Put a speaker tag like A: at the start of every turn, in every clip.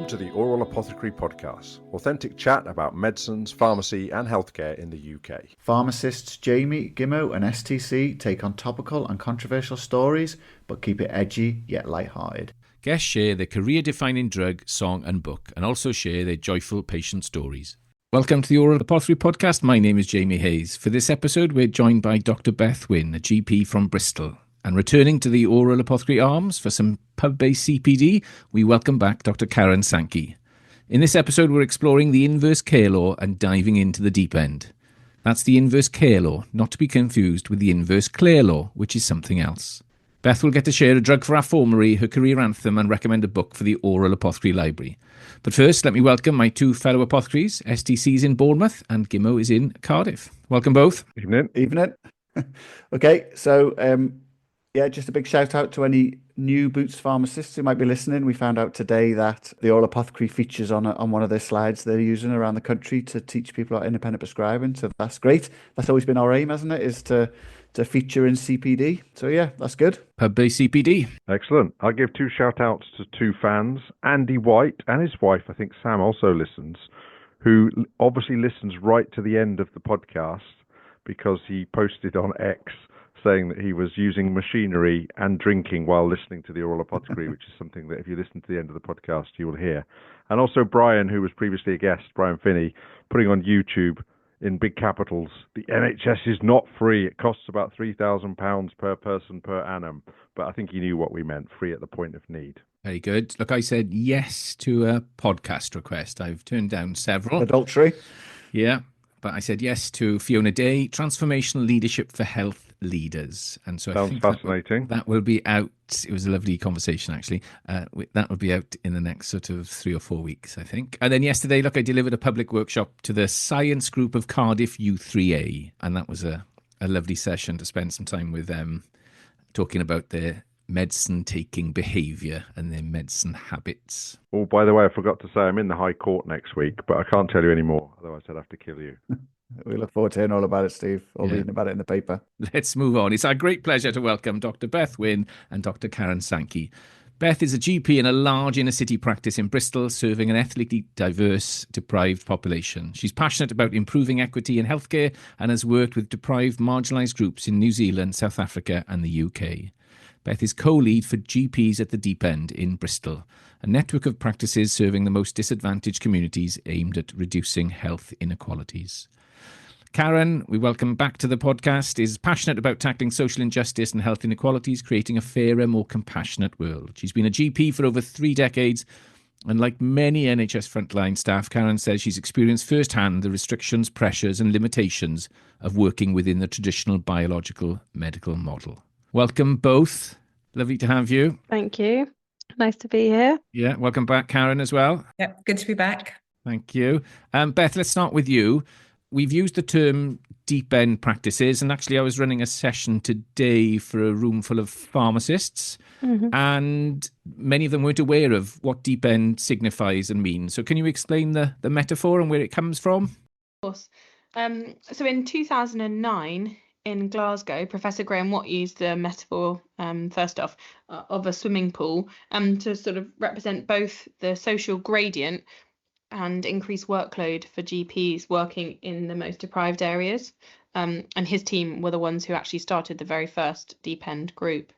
A: Welcome to the Aural Apothecary podcast, authentic chat about medicines, pharmacy and healthcare in the UK.
B: Pharmacists Jamie, Gimmo and STC take on topical and controversial stories, but keep it edgy yet light-hearted.
C: Guests share their career-defining drug, song and book, and also share their joyful patient stories. Welcome to the Aural Apothecary podcast. My name is Jamie Hayes. For this episode, we're joined by Dr Beth Winn, a GP from Bristol. And returning to the Aural Apothecary arms for some pub-based CPD, we welcome back Dr Karen Sankey. In this episode, we're exploring the inverse care law and diving into the deep end. That's the inverse care law, not to be confused with the inverse Clare law, which is something else. Beth will get to share a drug for our formulary, her career anthem, and recommend a book for the Aural Apothecary Library. But first, let me welcome my two fellow apothecaries. STC's in Bournemouth and Gimmo is in Cardiff. Welcome both.
B: Evening. Okay, so just a big shout out to any new Boots pharmacists who might be listening. We found out today that the Aural Apothecary features on one of their slides they're using around the country to teach people about independent prescribing. So that's great. That's always been our aim, hasn't it? Is to feature in CPD. So yeah, that's good.
C: Pub-based CPD.
A: Excellent. I'll give two shout outs to two fans, Andy White and his wife, I think Sam also listens, who obviously listens right to the end of the podcast because he posted on X saying that he was using machinery and drinking while listening to the Aural Apothecary, which is something that if you listen to the end of the podcast, you will hear. And also Brian, who was previously a guest, Brian Finney, putting on YouTube in big capitals, the NHS is not free. It costs about £3,000 per person per annum. But I think he knew what we meant, free at the point of need.
C: Very good. Look, I said yes to a podcast request. I've turned down several.
B: Adultery.
C: Yeah, but I said yes to Fiona Day, Transformational Leadership for Health Leaders. And so
A: Sounds
C: I think
A: fascinating.
C: That will be out. It was a lovely conversation, actually. That will be out in the next sort of 3 or 4 weeks, I think. And then yesterday, look, I delivered a public workshop to the science group of Cardiff U3A. And that was a lovely session to spend some time with them talking about their medicine-taking behaviour and their medicine habits.
A: Oh, by the way, I forgot to say I'm in the High Court next week, but I can't tell you any more. Otherwise, I'd have to kill you.
B: We look forward to hearing all about it, Steve, or reading about it in the paper.
C: Let's move on. It's our great pleasure to welcome Dr Beth Winn and Dr Karen Sankey. Beth is a GP in a large inner-city practice in Bristol, serving an ethnically diverse, deprived population. She's passionate about improving equity in healthcare and has worked with deprived, marginalised groups in New Zealand, South Africa and the UK. Beth is co-lead for GPs at the Deep End in Bristol, a network of practices serving the most disadvantaged communities aimed at reducing health inequalities. Karen, we welcome back to the podcast, is passionate about tackling social injustice and health inequalities, creating a fairer, more compassionate world. She's been a GP for over 3 decades, and like many NHS frontline staff, Karen says she's experienced firsthand the restrictions, pressures and limitations of working within the traditional biological medical model. Welcome both. Lovely to have you.
D: Thank you. Nice to be here.
C: Yeah, welcome back, Karen, as well.
E: Yep, good to be back.
C: Thank you. Beth, let's start with you. We've used the term deep end practices, and actually I was running a session today for a room full of pharmacists, and many of them weren't aware of what deep end signifies and means. So can you explain the metaphor and where it comes from?
D: Of course. So in 2009 in Glasgow, Professor Graham Watt used the metaphor, first off, of a swimming pool to sort of represent both the social gradient and increased workload for GPs working in the most deprived areas. And his team were the ones who actually started the very first deep end group.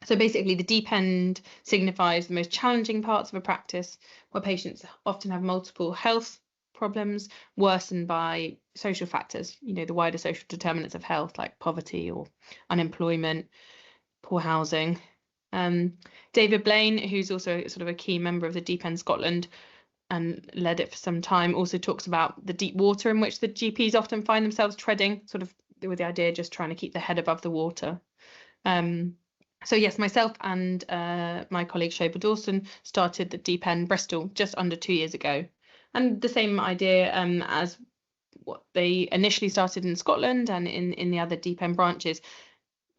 D: So basically the deep end signifies the most challenging parts of a practice where patients often have multiple health problems worsened by social factors, the wider social determinants of health like poverty or unemployment, poor housing. David Blaine, who's also sort of a key member of the Deep End Scotland and led it for some time, also talks about the deep water in which the GPs often find themselves treading, sort of with the idea just trying to keep the head above the water. So yes, myself and my colleague Shoba Dawson started the Deep End Bristol just under 2 years ago. And the same idea as what they initially started in Scotland and in the other Deep End branches.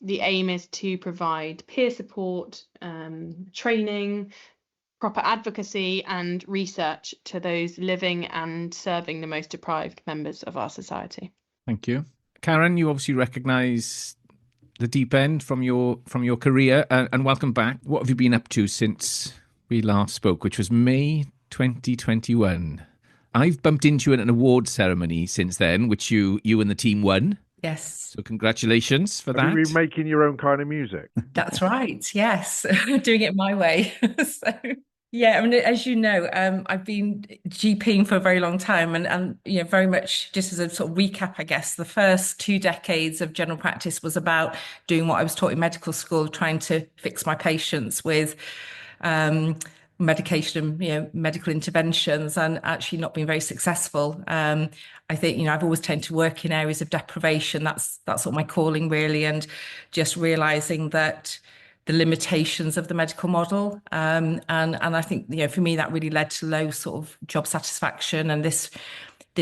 D: The aim is to provide peer support, training, proper advocacy and research to those living and serving the most deprived members of our society.
C: Thank you. Karen, you obviously recognise the Deep End from your career, and welcome back. What have you been up to since we last spoke, which was May 2021. I've bumped into you at an award ceremony since then, which you and the team won.
E: Yes,
C: So congratulations for
A: Have
C: that.
A: you been making your own kind of music?
E: that's right. Yes, doing it my way. So, yeah, I mean, as you know, I've been GPing for a very long time, and very much just as a sort of recap, I guess, the first 2 decades of general practice was about doing what I was taught in medical school, trying to fix my patients with medication, medical interventions, and actually not being very successful. I think, I've always tended to work in areas of deprivation. That's sort of my calling, really, and just realizing that the limitations of the medical model. And I think, for me, that really led to low sort of job satisfaction and this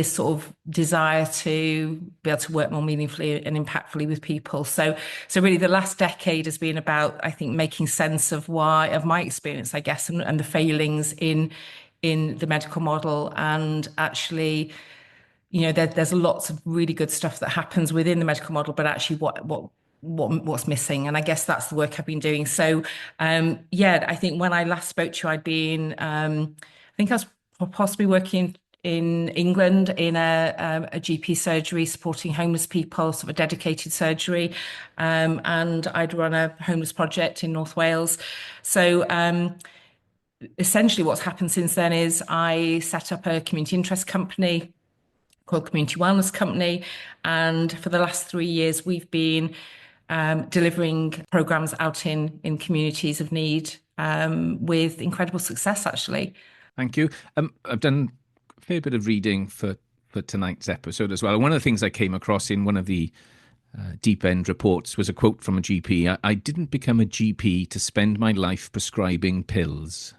E: sort of desire to be able to work more meaningfully and impactfully with people. So really the last decade has been about, I think, making sense of my experience, I guess, and the failings in the medical model. And actually, there's lots of really good stuff that happens within the medical model, but actually what's missing. And I guess that's the work I've been doing. So, I think when I last spoke to you, I'd been, I think I was possibly working in England in a GP surgery supporting homeless people, sort of a dedicated surgery. And I'd run a homeless project in North Wales. So, essentially what's happened since then is I set up a community interest company called Community Wellness Company. And for the last 3 years, we've been delivering programs out in communities of need with incredible success, actually.
C: Thank you. I've done a fair bit of reading for tonight's episode as well. One of the things I came across in one of the Deep End reports was a quote from a GP. I didn't become a GP to spend my life prescribing pills,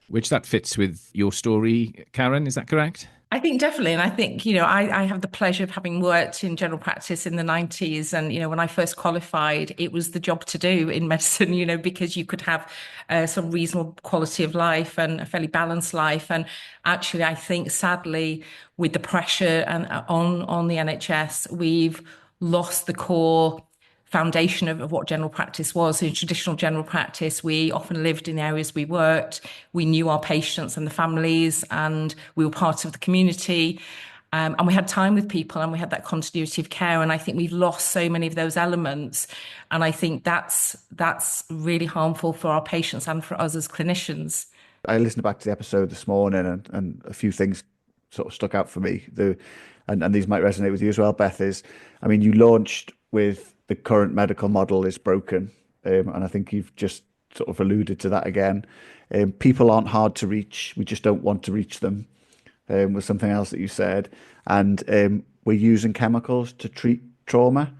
C: which that fits with your story, Karen. Is that correct?
E: I think definitely. And I think, I have the pleasure of having worked in general practice in the 90s. And, when I first qualified, it was the job to do in medicine, because you could have some reasonable quality of life and a fairly balanced life. And actually, I think, sadly, with the pressure and on the NHS, we've lost the core foundation of what general practice was. In traditional general practice, we often lived in the areas we worked. We knew our patients and the families, and we were part of the community. And we had time with people, and we had that continuity of care. And I think we've lost so many of those elements. And I think that's really harmful for our patients and for us as clinicians.
B: I listened back to the episode this morning, and a few things sort of stuck out for me. And these might resonate with you as well, Beth. You launched with the current medical model is broken. And I think you've just sort of alluded to that again. People aren't hard to reach. We just don't want to reach them, was something else that you said. And we're using chemicals to treat trauma.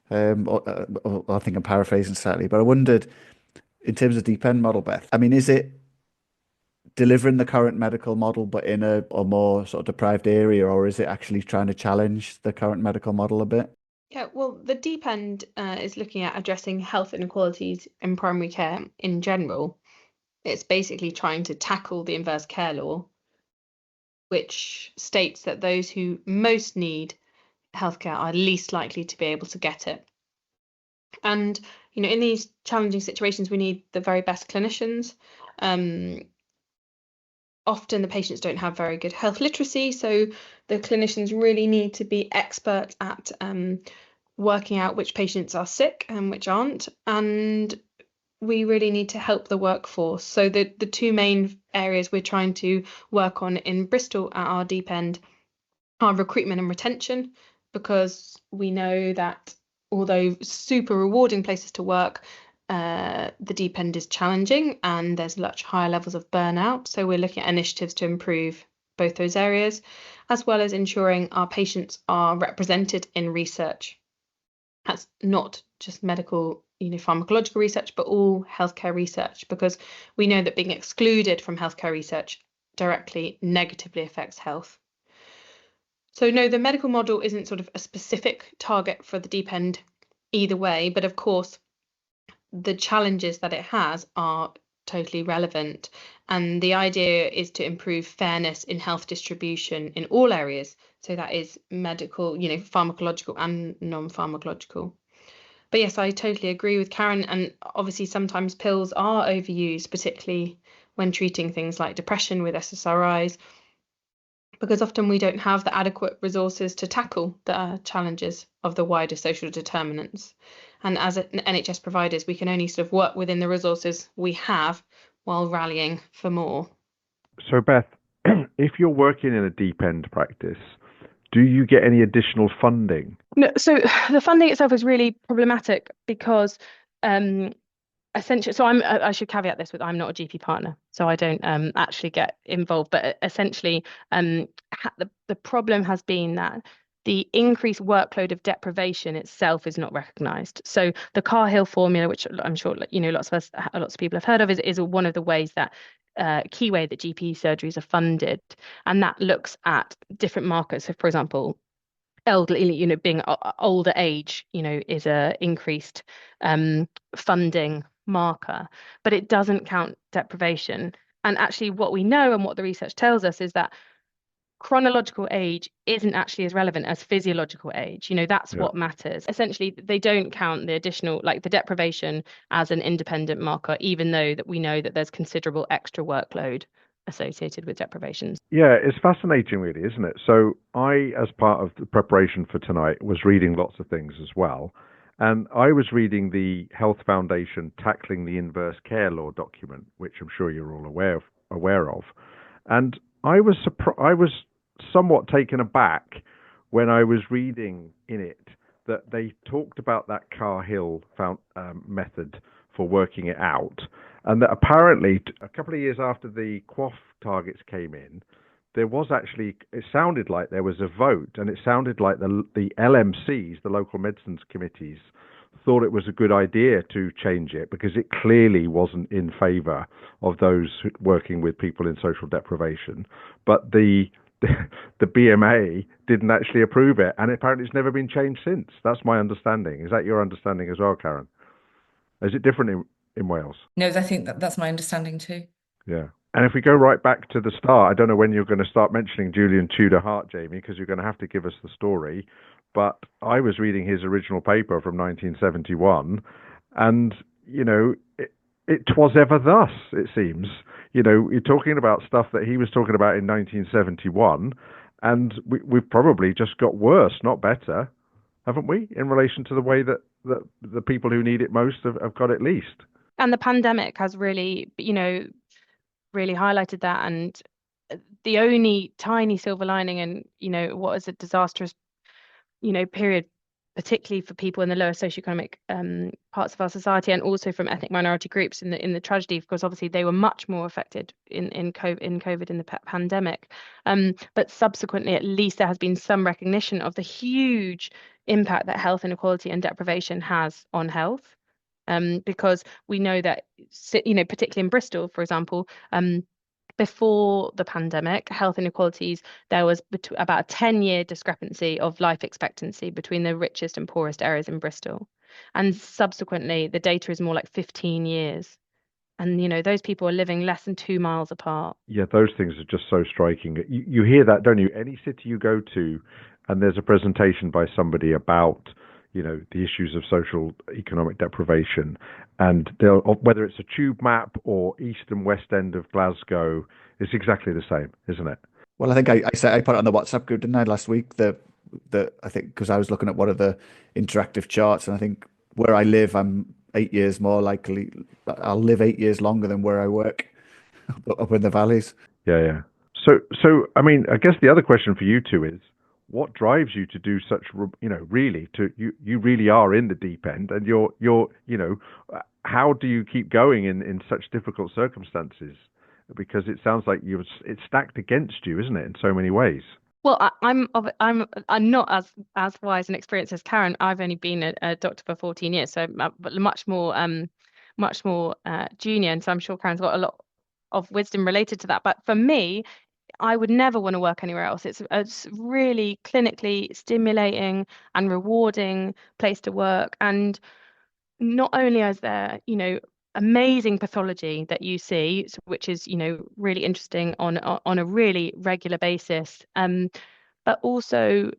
B: Or I think I'm paraphrasing slightly, but I wondered, in terms of Deep End model, Beth, is it delivering the current medical model, but in a more sort of deprived area, or is it actually trying to challenge the current medical model a bit?
D: Yeah, well, the Deep End is looking at addressing health inequalities in primary care in general. It's basically trying to tackle the inverse care law, which states that those who most need healthcare are least likely to be able to get it. And, in these challenging situations, we need the very best clinicians. Often the patients don't have very good health literacy, so the clinicians really need to be expert at working out which patients are sick and which aren't. And we really need to help the workforce. So the 2 main areas we're trying to work on in Bristol at our Deep End are recruitment and retention, because we know that although super rewarding places to work, the Deep End is challenging and there's much higher levels of burnout. So we're looking at initiatives to improve both those areas, as well as ensuring our patients are represented in research. That's not just medical, pharmacological research, but all healthcare research, because we know that being excluded from healthcare research directly negatively affects health. So no, the medical model isn't sort of a specific target for the Deep End either way, but of course, the challenges that it has are totally relevant. And the idea is to improve fairness in health distribution in all areas. So that is medical, pharmacological and non-pharmacological. But yes, I totally agree with Karen. And obviously sometimes pills are overused, particularly when treating things like depression with SSRIs, because often we don't have the adequate resources to tackle the challenges of the wider social determinants. And as NHS providers, we can only sort of work within the resources we have while rallying for more.
A: So, Beth, if you're working in a deep end practice, do you get any additional funding?
D: No, so the funding itself is really problematic because essentially, so I should caveat this with I'm not a GP partner, so I don't actually get involved. But essentially, the problem has been that the increased workload of deprivation itself is not recognised. So the Cahill formula, which I'm sure lots of people have heard of, is one of the ways that key way that GP surgeries are funded, and that looks at different markers. So, for example, elderly, being older age, is a increased funding marker, but it doesn't count deprivation. And actually, what we know and what the research tells us is that chronological age isn't actually as relevant as physiological age. That's what matters. Essentially, they don't count the additional, like the deprivation, as an independent marker, even though that we know that there's considerable extra workload associated with deprivations.
A: Yeah, it's fascinating, really, isn't it? So I, as part of the preparation for tonight, was reading lots of things as well. And I was reading the Health Foundation Tackling the Inverse Care Law document, which I'm sure you're all aware of. And I was somewhat taken aback when I was reading in it that they talked about that Cahill method for working it out, and that apparently a couple of years after the QOF targets came in, there was actually, it sounded like there was a vote, and it sounded like the LMCs, the local medicines committees, thought it was a good idea to change it because it clearly wasn't in favour of those working with people in social deprivation. But the BMA didn't actually approve it, and apparently it's never been changed since. That's my understanding. Is that your understanding as well, Karen? Is it different in Wales?
E: No, I think that's my understanding too.
A: Yeah. And if we go right back to the start, I don't know when you're going to start mentioning Julian Tudor Hart, Jamie, because you're going to have to give us the story. But I was reading his original paper from 1971, and, it was ever thus, it seems. You're talking about stuff that he was talking about in 1971, and we've probably just got worse, not better, haven't we, in relation to the way that the people who need it most have got it least.
D: And the pandemic has really, really highlighted that. And the only tiny silver lining and, what is a disastrous, period, particularly for people in the lower socioeconomic parts of our society, and also from ethnic minority groups in the tragedy, because obviously they were much more affected in COVID in the pandemic. But subsequently, at least there has been some recognition of the huge impact that health inequality and deprivation has on health. Because we know that, particularly in Bristol, for example, before the pandemic, health inequalities, there was about a 10-year discrepancy of life expectancy between the richest and poorest areas in Bristol. And subsequently, the data is more like 15 years. And, those people are living less than 2 miles apart. Yeah,
A: those things are just so striking. You hear that, don't you? Any city you go to, and there's a presentation by somebody about the issues of social economic deprivation, and whether it's a tube map or east and west end of Glasgow, it's exactly the same, isn't it?
B: Well, I think I put it on the WhatsApp group, didn't I, last week? I think because I was looking at one of the interactive charts, and I think where I live, I'm 8 years more likely. I'll live 8 years longer than where I work, up in the valleys.
A: Yeah. So I mean, I guess the other question for you two is, what drives you to do such, really, you really are in the deep end, and you're how do you keep going in such difficult circumstances? Because it sounds like it's stacked against you, isn't it, in so many ways?
D: Well, I'm not as wise and experienced as Karen. I've only been a doctor for 14 years, so much more junior, and so I'm sure Karen's got a lot of wisdom related to that. But for me, I would never want to work anywhere else. It's really clinically stimulating and rewarding place to work. And not only is there, amazing pathology that you see, which is, really interesting on a really regular basis, but also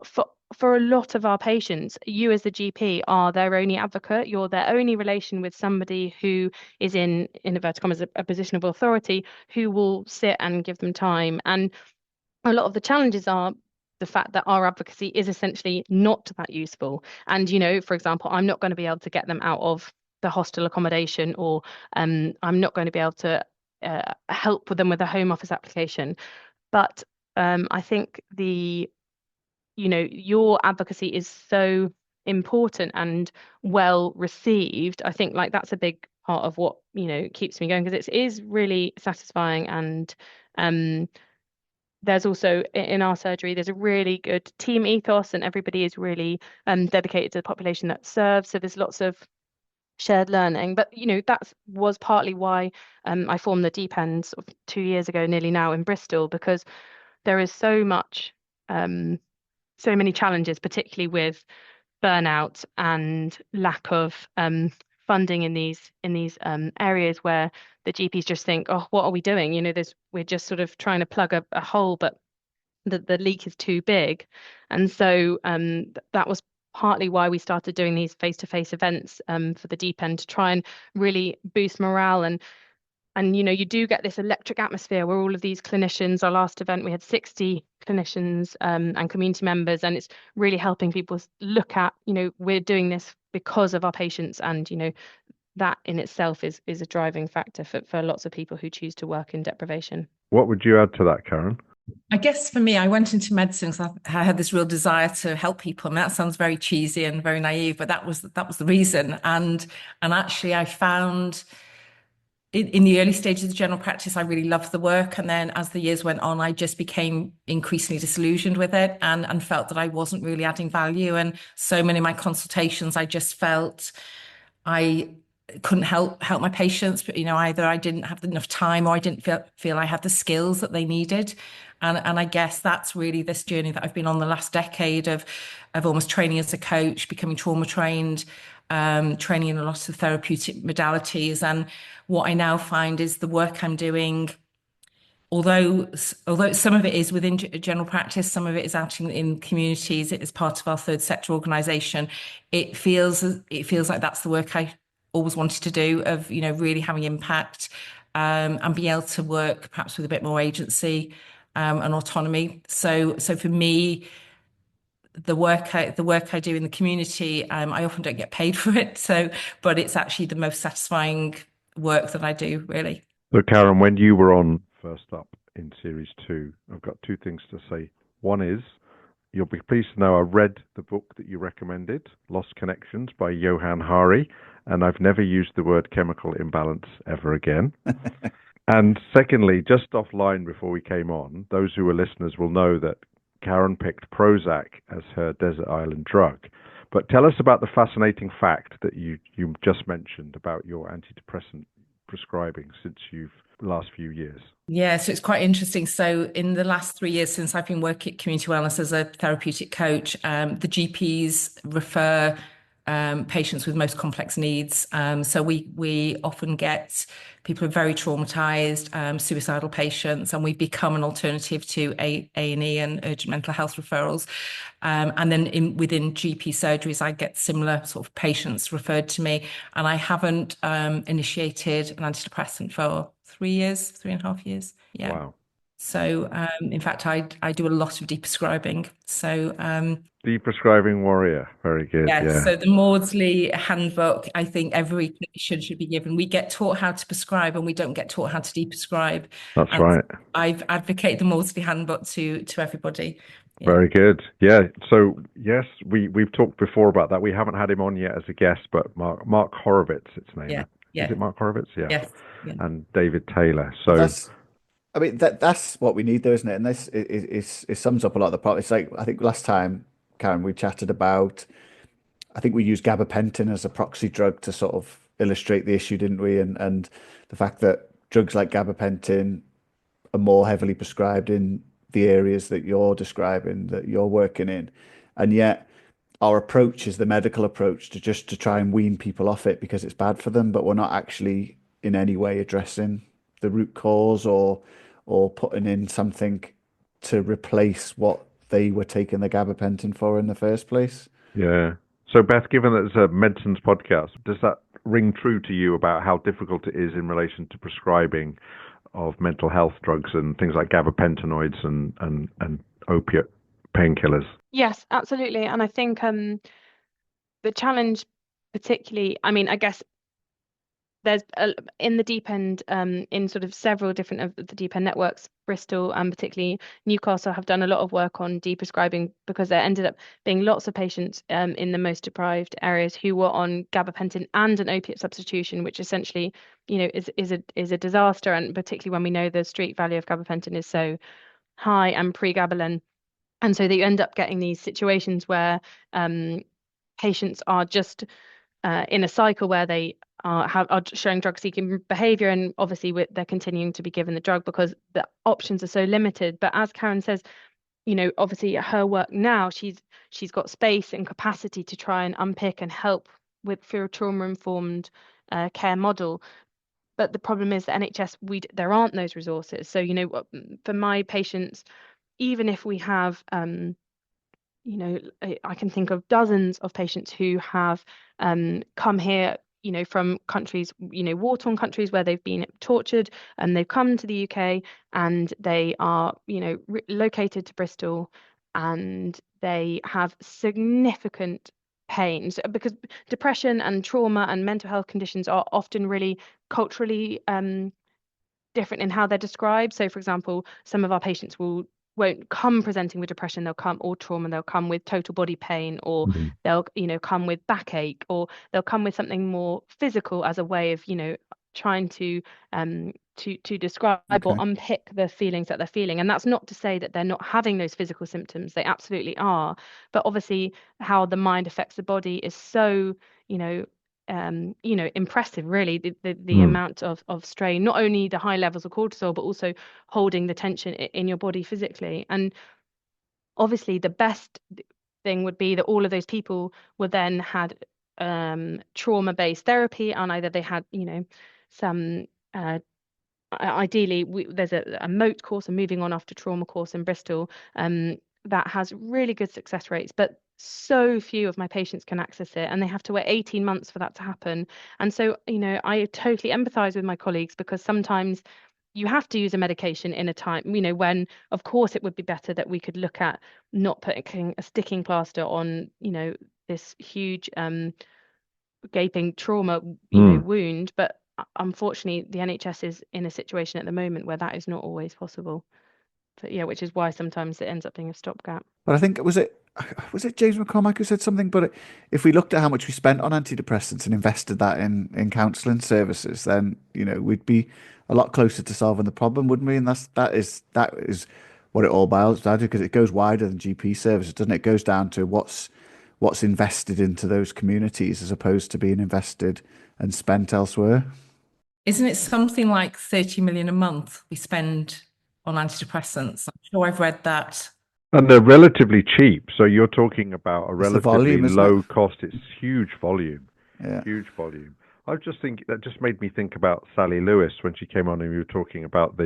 D: for for a lot of our patients, you as the GP are their only advocate. You're their only relation with somebody who is in inverted commas, a position of authority, who will sit and give them time. And a lot of the challenges are the fact that our advocacy is essentially not that useful. And, for example, I'm not going to be able to get them out of the hostel accommodation, or I'm not going to be able to help with them with a home office application. But I think your advocacy is so important and well received. I think like that's a big part of what keeps me going, because it is really satisfying. And there's also, in our surgery, there's a really good team ethos, and everybody is really dedicated to the population that serves. So there's lots of shared learning. But that was partly why I formed the Deep End sort of 2 years ago nearly now in Bristol, because there is so many challenges, particularly with burnout and lack of funding in these areas where the GPs just think, oh, what are we doing? We're just sort of trying to plug a hole, but the leak is too big. And so that was partly why we started doing these face-to-face events for the Deep End, to try and really boost morale. And you do get this electric atmosphere where all of these clinicians, our last event, we had 60 clinicians and community members, and it's really helping people look at, we're doing this because of our patients. And, that in itself is a driving factor for lots of people who choose to work in deprivation.
A: What would you add to that, Karen?
E: I guess for me, I went into medicine because I had this real desire to help people. I mean, that sounds very cheesy and very naive, but that was the reason. And actually, I found in the early stages of the general practice, I really loved the work. And then as the years went on, I just became increasingly disillusioned with it and felt that I wasn't really adding value. And so many of my consultations, I just felt I couldn't help my patients, but either I didn't have enough time, or I didn't feel I had the skills that they needed. And I guess that's really this journey that I've been on the last decade of almost training as a coach, becoming trauma trained, training in a lot of therapeutic modalities. And what I now find is the work I'm doing, although some of it is within general practice, some of it is out in communities, it is part of our third sector organisation. It feels like that's the work I always wanted to do, of really having impact and being able to work perhaps with a bit more agency and autonomy. So for me, the work I do in the community, I often don't get paid for it. But it's actually the most satisfying work that I do, really.
A: So, Karen, when you were on First Up in Series 2, I've got two things to say. One is, you'll be pleased to know I read the book that you recommended, Lost Connections by Johann Hari, and I've never used the word chemical imbalance ever again. And secondly, just offline before we came on, those who are listeners will know that Karen picked Prozac as her desert island drug. But tell us about the fascinating fact that you just mentioned about your antidepressant prescribing since last few years.
E: Yeah, so it's quite interesting. So in the last 3 years since I've been working at Community Wellness as a therapeutic coach, the GPs refer patients with most complex needs. So we often get people who are very traumatized, suicidal patients, and we've become an alternative to A&E and urgent mental health referrals. And then within GP surgeries, I get similar sort of patients referred to me, and I haven't initiated an antidepressant for 3.5 years. Yeah.
A: Wow.
E: So, in fact, I do a lot of deprescribing. So,
A: deprescribing warrior, very good. Yeah.
E: So the Maudsley handbook, I think every clinician should be given. We get taught how to prescribe, and we don't get taught how to deprescribe.
A: That's right.
E: I've advocated the Maudsley handbook to everybody.
A: Yeah. Very good. Yeah. So yes, we've talked before about that. We haven't had him on yet as a guest, but Mark Horowitz, its name.
E: Yeah.
A: Is it Mark Horowitz? Yeah.
E: Yes. Yeah.
A: And David Taylor. So.
B: That's what we need, though, isn't it? And this it sums up a lot of the problem. It's like, I think last time, Karen, we chatted about, I think we used gabapentin as a proxy drug to sort of illustrate the issue, didn't we? And the fact that drugs like gabapentin are more heavily prescribed in the areas that you're describing, that you're working in. And yet our approach is the medical approach to try and wean people off it because it's bad for them, but we're not actually in any way addressing the root cause or putting in something to replace what they were taking the gabapentin for in the first place.
A: Yeah. So, Beth, given that it's a medicines podcast, does that ring true to you about how difficult it is in relation to prescribing of mental health drugs and things like gabapentinoids and opiate painkillers?
D: Yes, absolutely. And I think the challenge, particularly, I mean, I guess there's in the deep end, in sort of several different of the deep end networks, Bristol and particularly Newcastle have done a lot of work on deprescribing, because there ended up being lots of patients in the most deprived areas who were on gabapentin and an opiate substitution, which essentially, is a disaster. And particularly when we know the street value of gabapentin is so high and pregabalin. And so that you end up getting these situations where patients are just in a cycle where they are showing drug-seeking behaviour, and obviously they're continuing to be given the drug because the options are so limited. But as Karen says, obviously her work now, she's got space and capacity to try and unpick and help with through a trauma-informed care model. But the problem is the NHS, there aren't those resources. So for my patients, even if we have I can think of dozens of patients who have come here, from countries, war-torn countries where they've been tortured, and they've come to the UK and they are, located to Bristol, and they have significant pains, because depression and trauma and mental health conditions are often really culturally different in how they're described. So, for example, some of our patients won't come presenting with depression, they'll come, or trauma, they'll come with total body pain, or they'll come with backache, or they'll come with something more physical as a way of trying to describe or unpick the feelings that they're feeling. And that's not to say that they're not having those physical symptoms, they absolutely are, but obviously how the mind affects the body is so impressive, really, the amount of strain, not only the high levels of cortisol, but also holding the tension in your body physically. And obviously the best thing would be that all of those people were then had trauma-based therapy, and either they had some ideally there's a MOTE course, a moving on after trauma course in Bristol, that has really good success rates, but so few of my patients can access it, and they have to wait 18 months for that to happen. And so I totally empathize with my colleagues, because sometimes you have to use a medication in a time when, of course, it would be better that we could look at not putting a sticking plaster on this huge gaping trauma wound. But unfortunately the NHS is in a situation at the moment where that is not always possible. But yeah, which is why sometimes it ends up being a stopgap.
B: But I think was it James McCormack who said something? But if we looked at how much we spent on antidepressants and invested that in counselling services, then we'd be a lot closer to solving the problem, wouldn't we? And that is what it all boils down to, because it goes wider than GP services, doesn't it? It goes down to what's invested into those communities as opposed to being invested and spent elsewhere.
E: Isn't it something like 30 million a month we spend on antidepressants? I'm sure I've read that.
A: And they're relatively cheap. So you're talking about a relatively
B: volume,
A: low cost. It's huge volume.
B: Yeah.
A: Huge volume. I just think that just made me think about Sally Lewis when she came on and we were talking about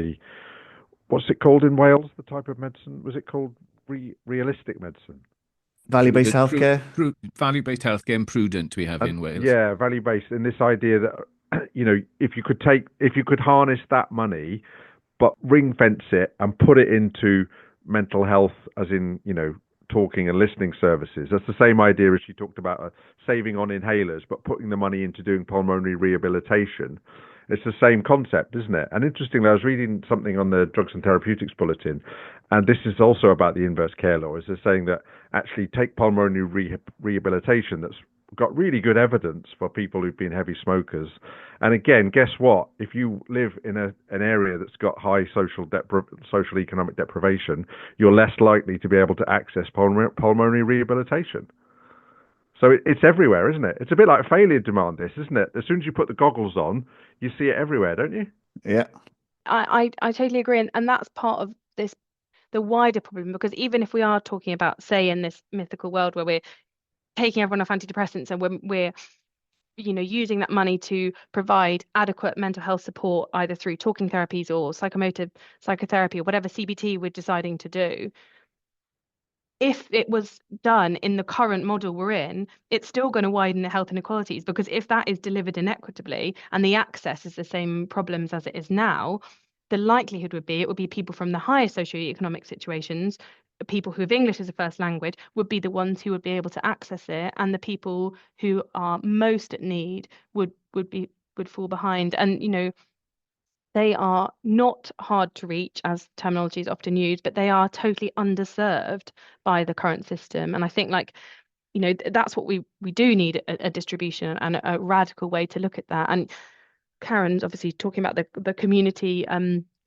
A: what's it called in Wales, the type of medicine? Was it called realistic medicine?
B: Value-based healthcare.
C: Value-based healthcare and prudent we have in Wales.
A: Yeah, value-based. And this idea that, if you could harness that money, but ring fence it and put it into mental health, as in, talking and listening services. That's the same idea as she talked about saving on inhalers, but putting the money into doing pulmonary rehabilitation. It's the same concept, isn't it? And interestingly, I was reading something on the Drugs and Therapeutics Bulletin, and this is also about the inverse care law. They're saying that actually take pulmonary rehabilitation that's got really good evidence for people who've been heavy smokers. And again, guess what? If you live in an area that's got high social economic deprivation, you're less likely to be able to access pulmonary rehabilitation. So it's everywhere, isn't it? It's a bit like failure demand, isn't it? As soon as you put the goggles on, you see it everywhere, don't you?
B: Yeah.
D: I totally agree. And that's part of the wider problem, because even if we are talking about, say, in this mythical world where we're taking everyone off antidepressants and we're using that money to provide adequate mental health support, either through talking therapies or psychomotive psychotherapy or whatever CBT we're deciding to do, if it was done in the current model we're in, it's still going to widen the health inequalities, because if that is delivered inequitably and the access is the same problems as it is now, the likelihood would be it would be people from the higher socioeconomic situations, people who have English as a first language, would be the ones who would be able to access it, and the people who are most at need would fall behind. And they are not hard to reach, as terminology is often used, but they are totally underserved by the current system. And I think, that's what we do need, a distribution and a radical way to look at that. And Karen's obviously talking about the community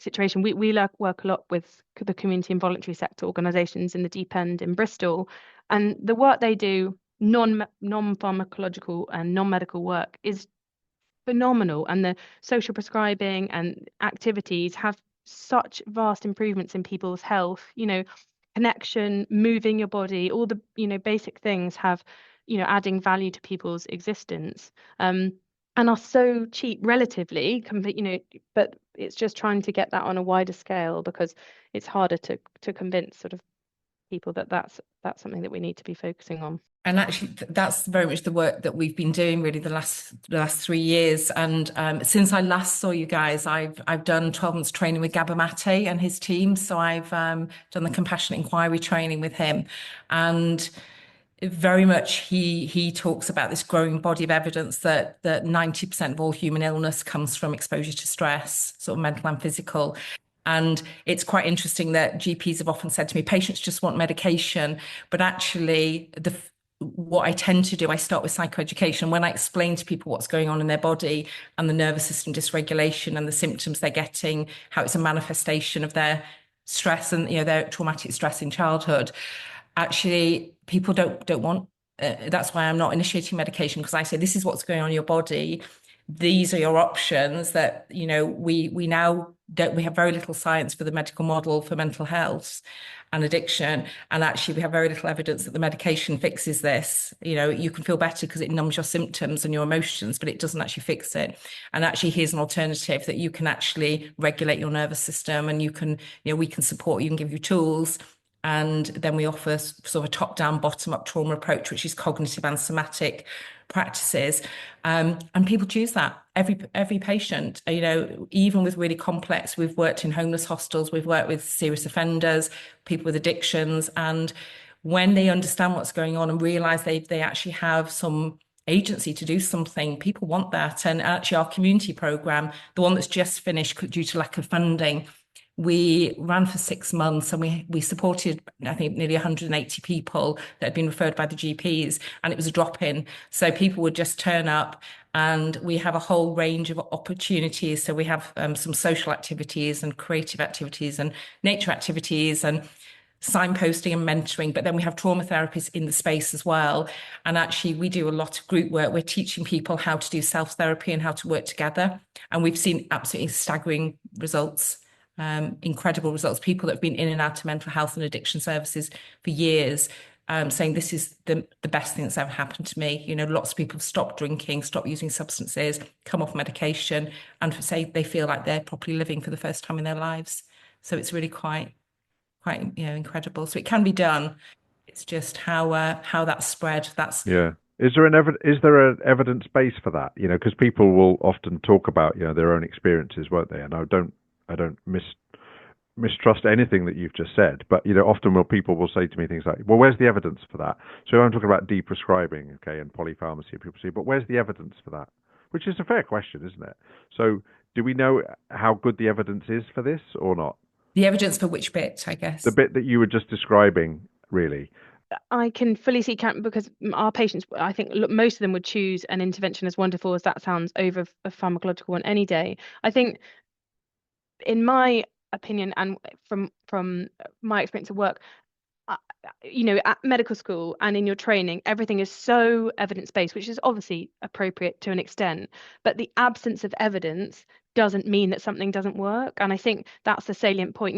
D: situation. We work a lot with the community and voluntary sector organisations in the Deep End in Bristol, and the work they do, non-pharmacological and non-medical work, is phenomenal. And the social prescribing and activities have such vast improvements in people's health. Connection, moving your body, all the basic things have adding value to people's existence, and are so cheap relatively, but it's just trying to get that on a wider scale, because it's harder to convince sort of people that that's something that we need to be focusing on.
E: And actually, that's very much the work that we've been doing really the last 3 years. And since I last saw you guys, I've done 12 months training with Gabor Mate and his team. So I've done the compassionate inquiry training with him, and very much he talks about this growing body of evidence that 90% of all human illness comes from exposure to stress, sort of mental and physical. And it's quite interesting that GPs have often said to me, patients just want medication, but actually what I tend to do, I start with psychoeducation. When I explain to people what's going on in their body and the nervous system dysregulation and the symptoms they're getting, how it's a manifestation of their stress and their traumatic stress in childhood, actually people don't want. That's why I'm not initiating medication, because I say this is what's going on in your body. These are your options. That we now don't. We have very little science for the medical model for mental health and addiction, and actually we have very little evidence that the medication fixes this. You can feel better because it numbs your symptoms and your emotions, but it doesn't actually fix it. And actually, here's an alternative that you can actually regulate your nervous system, and you can, we can support you and give you tools. And then we offer sort of a top-down, bottom-up trauma approach, which is cognitive and somatic practices. And people choose that. Every patient, even with really complex, we've worked in homeless hostels, we've worked with serious offenders, people with addictions. And when they understand what's going on and realise they actually have some agency to do something, people want that. And actually our community programme, the one that's just finished due to lack of funding, we ran for 6 months, and we supported, I think, nearly 180 people that had been referred by the GPs, and it was a drop-in. So people would just turn up, and we have a whole range of opportunities. So we have some social activities and creative activities and nature activities and signposting and mentoring, but then we have trauma therapists in the space as well. And actually we do a lot of group work. We're teaching people how to do self-therapy and how to work together. And we've seen absolutely staggering results. Incredible results. People that have been in and out of mental health and addiction services for years, saying this is the best thing that's ever happened to me. Lots of people have stopped drinking, stopped using substances, come off medication, and say they feel like they're properly living for the first time in their lives. So it's really quite incredible. So it can be done. It's just how that's spread.
A: Is there an evidence base for that? Because people will often talk about their own experiences, won't they? And I don't mistrust anything that you've just said, but often people will say to me things like, well, where's the evidence for that? So I'm talking about deprescribing, okay, and polypharmacy, people say, but where's the evidence for that? Which is a fair question, isn't it? So do we know how good the evidence is for this or not?
E: The evidence for which bit, I guess?
A: The bit that you were just describing, really.
D: I can fully see, because our patients, I think most of them would choose an intervention, as wonderful as that sounds, over a pharmacological one any day. I think, in my opinion, and from my experience of work, at medical school and in your training, everything is so evidence-based, which is obviously appropriate to an extent, but the absence of evidence doesn't mean that something doesn't work. And I think that's the salient point.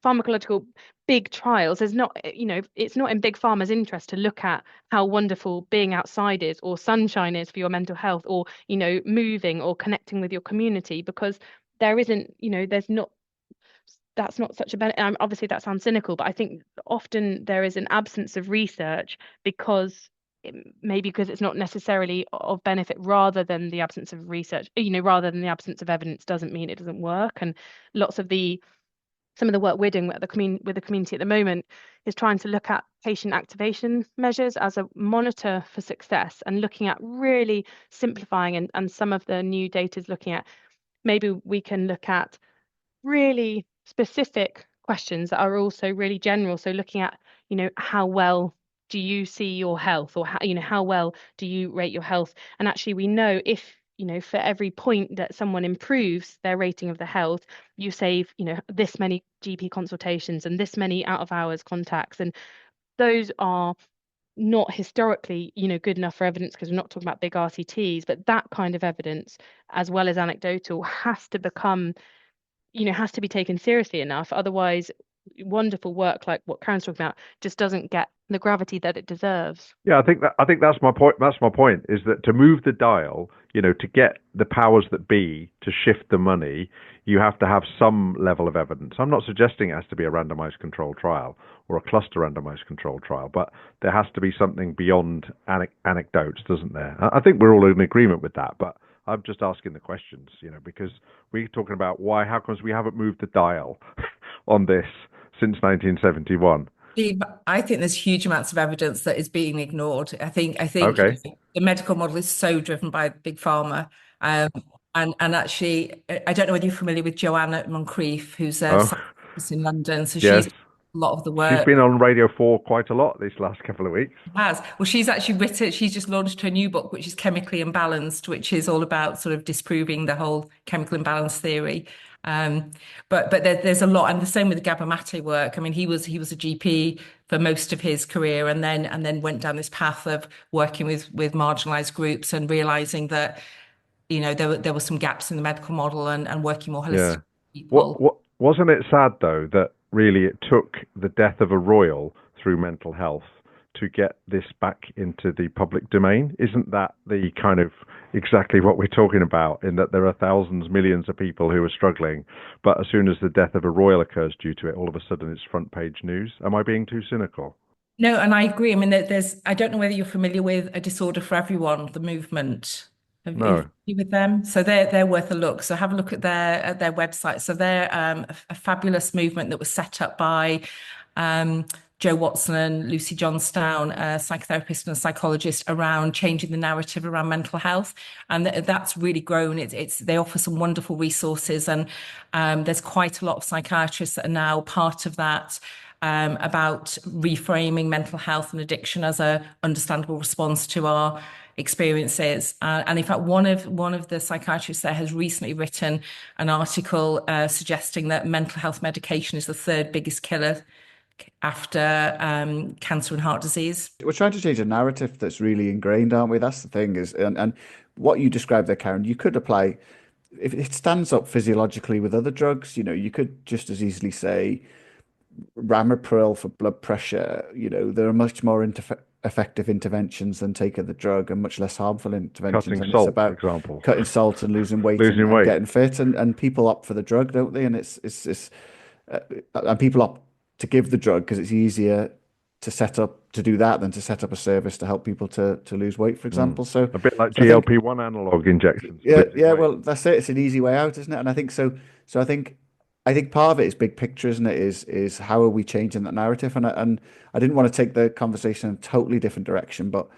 D: Pharmacological big trials, it's not in big pharma's interest to look at how wonderful being outside is, or sunshine is for your mental health, or moving or connecting with your community, because there isn't, there's not that's not such a benefit. Obviously, that sounds cynical, but I think often there is an absence of research because maybe because it's not necessarily of benefit, rather than the absence of research, rather than the absence of evidence doesn't mean it doesn't work. And some of the work we're doing with the community at the moment is trying to look at patient activation measures as a monitor for success, and looking at really simplifying, and some of the new data is looking at maybe we can look at really specific questions that are also really general. So looking at, how well do you see your health, or how well do you rate your health? And actually we know if, for every point that someone improves their rating of the health, you save, this many GP consultations and this many out of hours contacts. And those are not historically, good enough for evidence, because we're not talking about big RCTs, but that kind of evidence, as well as anecdotal, has to be taken seriously enough. Otherwise, wonderful work like what Karen's talking about just doesn't get the gravity that it deserves.
A: Yeah, I think that's my point. That's my point, is that to move the dial, to get the powers that be to shift the money, you have to have some level of evidence. I'm not suggesting it has to be a randomized controlled trial or a cluster randomized controlled trial, but there has to be something beyond anecdotes, doesn't there? I think we're all in agreement with that, but I'm just asking the questions, because we're talking about how comes we haven't moved the dial on this since 1971.
E: Steve, I think there's huge amounts of evidence that is being ignored. I think
A: Okay.
E: the medical model is so driven by big pharma. And actually, I don't know whether you're familiar with Joanna Moncrief, who's a scientist in London. So
A: Yes.
E: she's a lot of the work.
A: She's been on Radio 4 quite a lot these last couple of weeks.
E: Well, she's just launched her new book, which is Chemically Imbalanced, which is all about sort of disproving the whole chemical imbalance theory. But there's a lot, and the same with the Gabor Mate work. I mean, he was a GP for most of his career, and then went down this path of working with marginalised groups, and realising that there were some gaps in the medical model, and working more holistically with people.
A: Wasn't it sad though that really it took the death of a royal through mental health to get this back into the public domain? Isn't that the kind of exactly what we're talking about, in that there are thousands, millions of people who are struggling, but as soon as the death of a royal occurs due to it, all of a sudden it's front page news? Am I being too cynical?
E: No, and I agree. I mean, I don't know whether you're familiar with A Disorder for Everyone, the movement.
A: No.
E: With them, so they're worth a look. So have a look at their website. So they're a fabulous movement that was set up by Joe Watson and Lucy Johnstown, a psychotherapist and a psychologist, around changing the narrative around mental health, and that's really grown. They offer some wonderful resources, and there's quite a lot of psychiatrists that are now part of that. About reframing mental health and addiction as a understandable response to our experiences. And in fact, one of the psychiatrists there has recently written an article suggesting that mental health medication is the third biggest killer after cancer and heart disease.
B: We're trying to change a narrative that's really ingrained, aren't we? That's the thing, and what you described there, Karen, you could apply, if it stands up physiologically with other drugs, you could just as easily say ramipril for blood pressure. There are much more effective interventions than taking the drug, and much less harmful interventions.
A: Cutting salt, for example.
B: Cutting salt and losing weight, and getting fit, and people opt for the drug, don't they? And and people opt to give the drug because it's easier to do that than to set up a service to help people to lose weight, for example. So
A: a bit like GLP-1 analog injections.
B: Yeah. Well, that's it. It's an easy way out, isn't it? And I think so. I think part of it is big picture, isn't it? Is how are we changing that narrative? And I didn't want to take the conversation in a totally different direction, but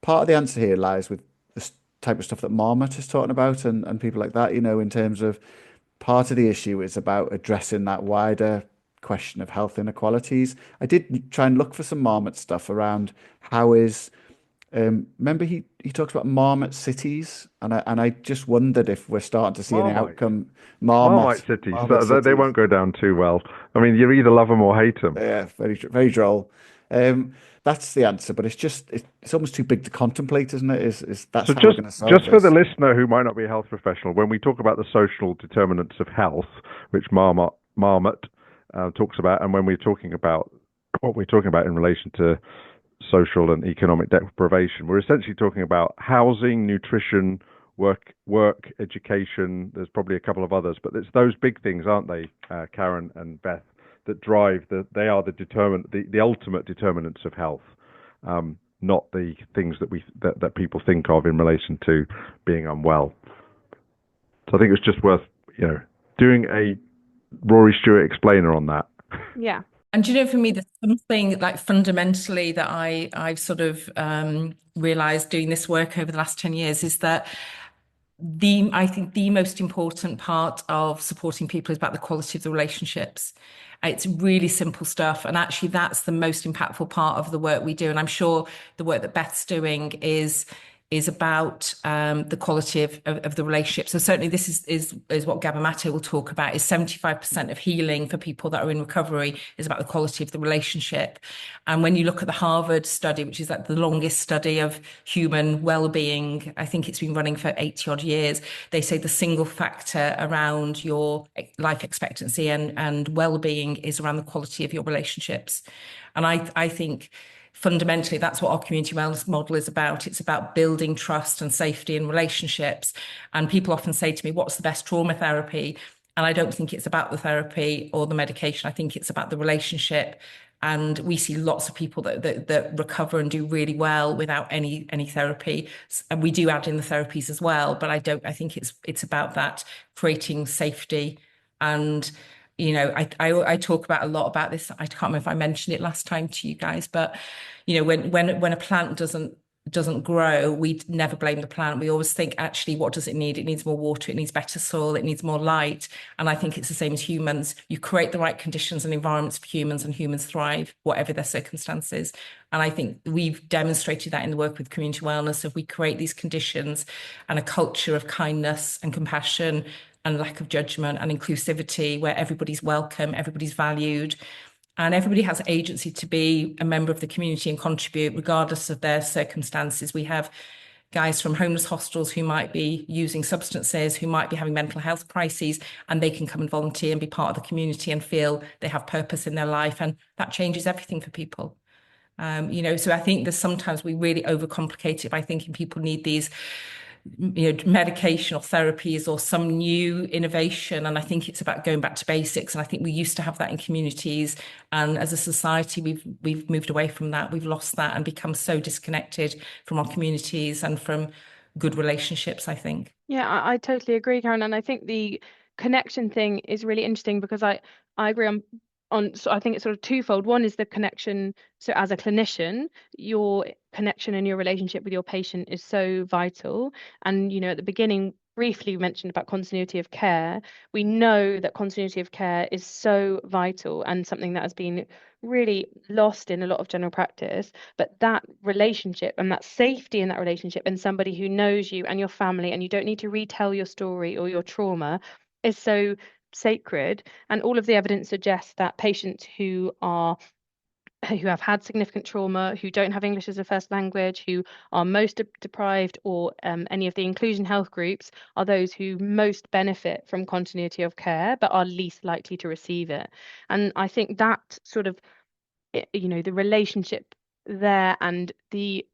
B: part of the answer here lies with this type of stuff that Marmot is talking about, and people like that. In terms of part of the issue is about addressing that wider question of health inequalities. I did try and look for some Marmot stuff around how is. Remember, he talks about Marmot cities, and I just wondered if we're starting to see any outcome.
A: Marmite cities. They won't go down too well. I mean, you either love them or hate them.
B: Yeah, very very droll. That's the answer, but it's almost too big to contemplate, isn't it? That's
A: so
B: how we're going to solve
A: just
B: this.
A: For the listener who might not be a health professional, when we talk about the social determinants of health, which Marmot talks about, and when we're talking about what we're talking about in relation to social and economic deprivation, we're essentially talking about housing, nutrition, work, education. There's probably a couple of others, but it's those big things, aren't they, Karen and Beth, that drive they are the ultimate determinants of health, not the things that people think of in relation to being unwell. So I think it's just worth doing a Rory Stewart explainer on that.
D: Yeah.
E: And for me, there's something like fundamentally that I've sort of realized doing this work over the last 10 years is that I think the most important part of supporting people is about the quality of the relationships. It's really simple stuff. And actually, that's the most impactful part of the work we do. And I'm sure the work that Beth's doing is about the quality of the relationship. So certainly this is what Gabor Mate will talk about, is 75% of healing for people that are in recovery is about the quality of the relationship. And when you look at the Harvard study, which is like the longest study of human well-being, I think it's been running for 80 odd years, they say the single factor around your life expectancy and well-being is around the quality of your relationships. And I think fundamentally, that's what our community wellness model is about. It's about building trust and safety in relationships. And people often say to me, what's the best trauma therapy? And I don't think it's about the therapy or the medication. I think it's about the relationship. And we see lots of people that recover and do really well without any therapy. And we do add in the therapies as well. But I think it's about that, creating safety. And I talk about a lot about this. I can't remember if I mentioned it last time to you guys, but when a plant doesn't grow, we never blame the plant. We always think, actually, what does it need? It needs more water, it needs better soil, it needs more light. And I think it's the same as humans. You create the right conditions and environments for humans, and humans thrive, whatever their circumstances. And I think we've demonstrated that in the work with community wellness. If we create these conditions and a culture of kindness and compassion and lack of judgment and inclusivity, where everybody's welcome, everybody's valued, and everybody has agency to be a member of the community and contribute regardless of their circumstances. We have guys from homeless hostels who might be using substances, who might be having mental health crises, and they can come and volunteer and be part of the community and feel they have purpose in their life. And that changes everything for people. So I think there's sometimes we really overcomplicate it by thinking people need these medication or therapies or some new innovation. And I think it's about going back to basics. And I think we used to have that in communities. And as a society, we've moved away from that. We've lost that and become so disconnected from our communities and from good relationships, I think.
D: Yeah, I totally agree, Karen. And I think the connection thing is really interesting because I agree on so I think it's sort of twofold. One is the connection. So as a clinician, your connection and your relationship with your patient is so vital. And at the beginning, briefly mentioned about continuity of care. We know that continuity of care is so vital and something that has been really lost in a lot of general practice. But that relationship and that safety in that relationship, and somebody who knows you and your family, and you don't need to retell your story or your trauma, is so sacred. And all of the evidence suggests that patients who have had significant trauma, who don't have English as a first language, who are most deprived, or any of the inclusion health groups, are those who most benefit from continuity of care but are least likely to receive it. And I think that sort of the relationship there, and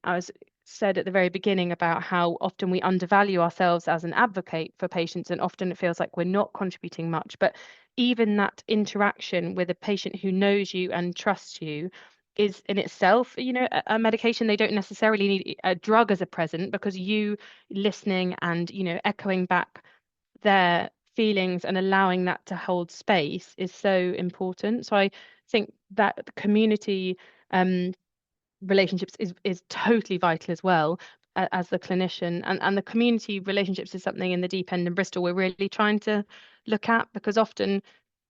D: as said at the very beginning about how often we undervalue ourselves as an advocate for patients, and often it feels like we're not contributing much. But even that interaction with a patient who knows you and trusts you is in itself, a medication. They don't necessarily need a drug as a present, because you listening and, echoing back their feelings and allowing that to hold space is so important. So I think that the community relationships is totally vital as well, as the clinician, and the community relationships is something in the Deep End in Bristol we're really trying to look at, because often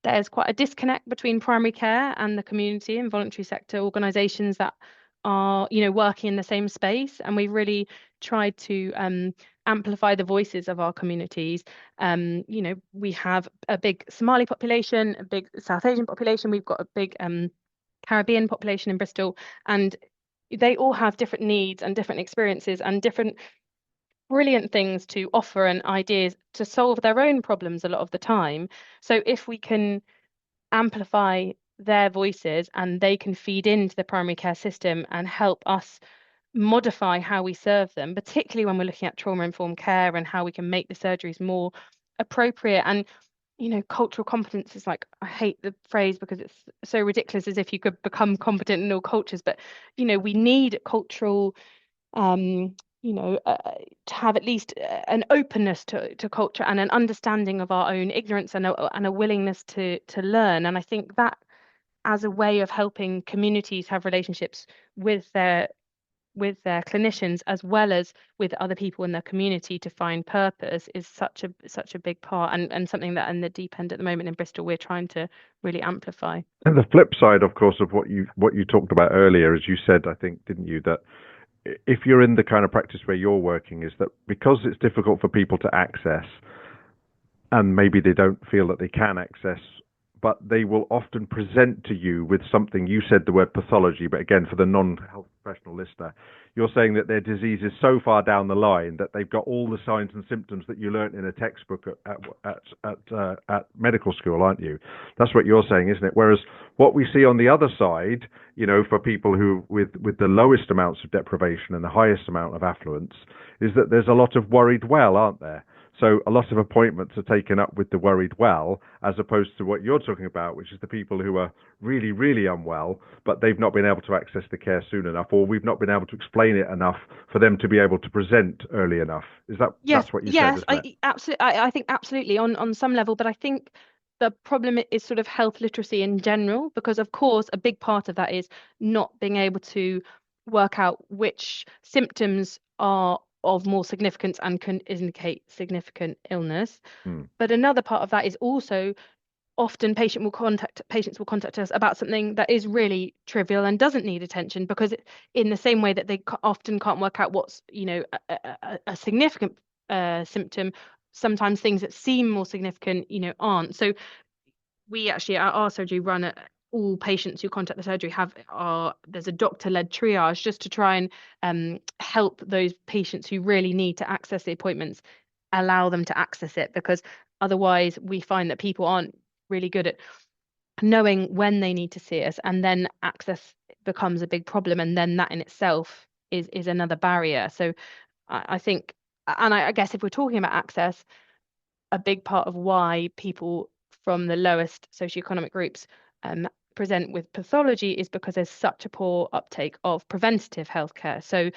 D: there's quite a disconnect between primary care and the community and voluntary sector organisations that are working in the same space. And we've really tried to amplify the voices of our communities. We have a big Somali population, a big South Asian population, we've got a big Caribbean population in Bristol, and they all have different needs and different experiences and different brilliant things to offer and ideas to solve their own problems a lot of the time. So if we can amplify their voices and they can feed into the primary care system and help us modify how we serve them, particularly when we're looking at trauma-informed care and how we can make the surgeries more appropriate. And cultural competence is like, I hate the phrase because it's so ridiculous, as if you could become competent in all cultures, but we need cultural to have at least an openness to culture and an understanding of our own ignorance and a willingness to learn. And I think that, as a way of helping communities have relationships with their clinicians as well as with other people in their community to find purpose, is such a big part, and something that in the deep end at the moment in Bristol we're trying to really amplify.
A: And the flip side, of course, of what you talked about earlier, as you said, I think, didn't you, that if you're in the kind of practice where you're working, is that because it's difficult for people to access, and maybe they don't feel that they can access, but they will often present to you with something. You said the word pathology, but again, for the non-health professional listener, you're saying that their disease is so far down the line that they've got all the signs and symptoms that you learnt in a textbook at medical school, aren't you? That's what you're saying, isn't it? Whereas what we see on the other side, for people who with the lowest amounts of deprivation and the highest amount of affluence, is that there's a lot of worried well, aren't there? So a lot of appointments are taken up with the worried well, as opposed to what you're talking about, which is the people who are really, really unwell, but they've not been able to access the care soon enough, or we've not been able to explain it enough for them to be able to present early enough. Is that that's what you said? Isn't it?
D: Absolutely. I think absolutely on some level, but I think the problem is sort of health literacy in general, because of course a big part of that is not being able to work out which symptoms are of more significance and can indicate significant illness. But another part of that is also often patients will contact us about something that is really trivial and doesn't need attention, because in the same way that they often can't work out what's a significant symptom, sometimes things that seem more significant aren't. So we actually at our surgery run all patients who contact the surgery there's a doctor-led triage, just to try and help those patients who really need to access the appointments, allow them to access it, because otherwise we find that people aren't really good at knowing when they need to see us, and then access becomes a big problem, and then that in itself is another barrier. So I think, and I guess if we're talking about access, a big part of why people from the lowest socioeconomic groups present with pathology is because there's such a poor uptake of preventative healthcare. So,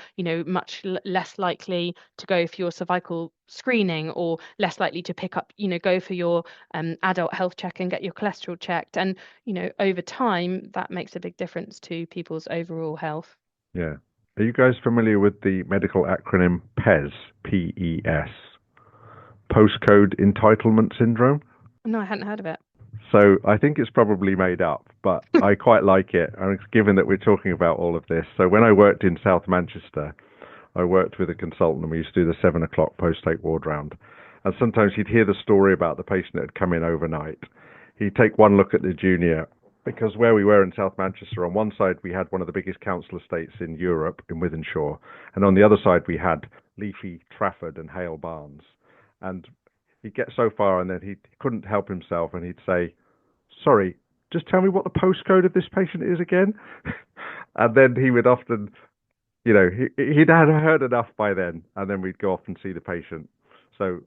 D: much less likely to go for your cervical screening, or less likely to pick up, go for your adult health check and get your cholesterol checked. And, over time, that makes a big difference to people's overall health.
A: Yeah. Are you guys familiar with the medical acronym PES, P-E-S? Postcode Entitlement Syndrome?
D: No, I hadn't heard of it.
A: So I think it's probably made up, but I quite like it, given that we're talking about all of this. So when I worked in South Manchester, I worked with a consultant, and we used to do the 7 o'clock post-take ward round. And sometimes he'd hear the story about the patient that had come in overnight. He'd take one look at the junior, because where we were in South Manchester, on one side we had one of the biggest council estates in Europe, in Wythenshawe, and on the other side we had leafy Trafford and Hale Barnes. And he'd get so far, and then he couldn't help himself, and he'd say, "Sorry, just tell me what the postcode of this patient is again." And then he would often, he'd had heard enough by then, and then we'd go off and see the patient. So,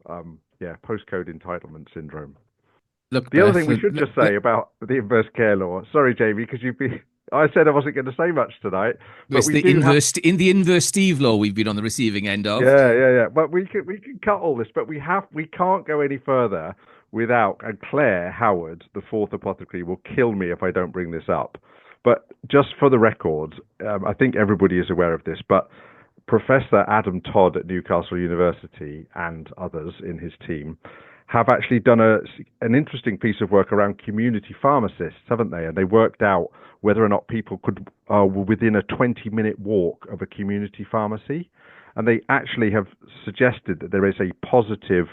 A: postcode entitlement syndrome.
C: Look,
A: the other thing we should just say about the inverse care law. Sorry, Jamie, because I said I wasn't going to say much tonight. But
C: it's in the inverse Steve law we've been on the receiving end of.
A: Yeah. But we can cut all this, but we can't go any further without, and Claire Howard, the fourth apothecary, will kill me if I don't bring this up. But just for the record, I think everybody is aware of this, but Professor Adam Todd at Newcastle University and others in his team have actually done an interesting piece of work around community pharmacists, haven't they? And they worked out whether or not people were within a 20-minute walk of a community pharmacy. And they actually have suggested that there is a positive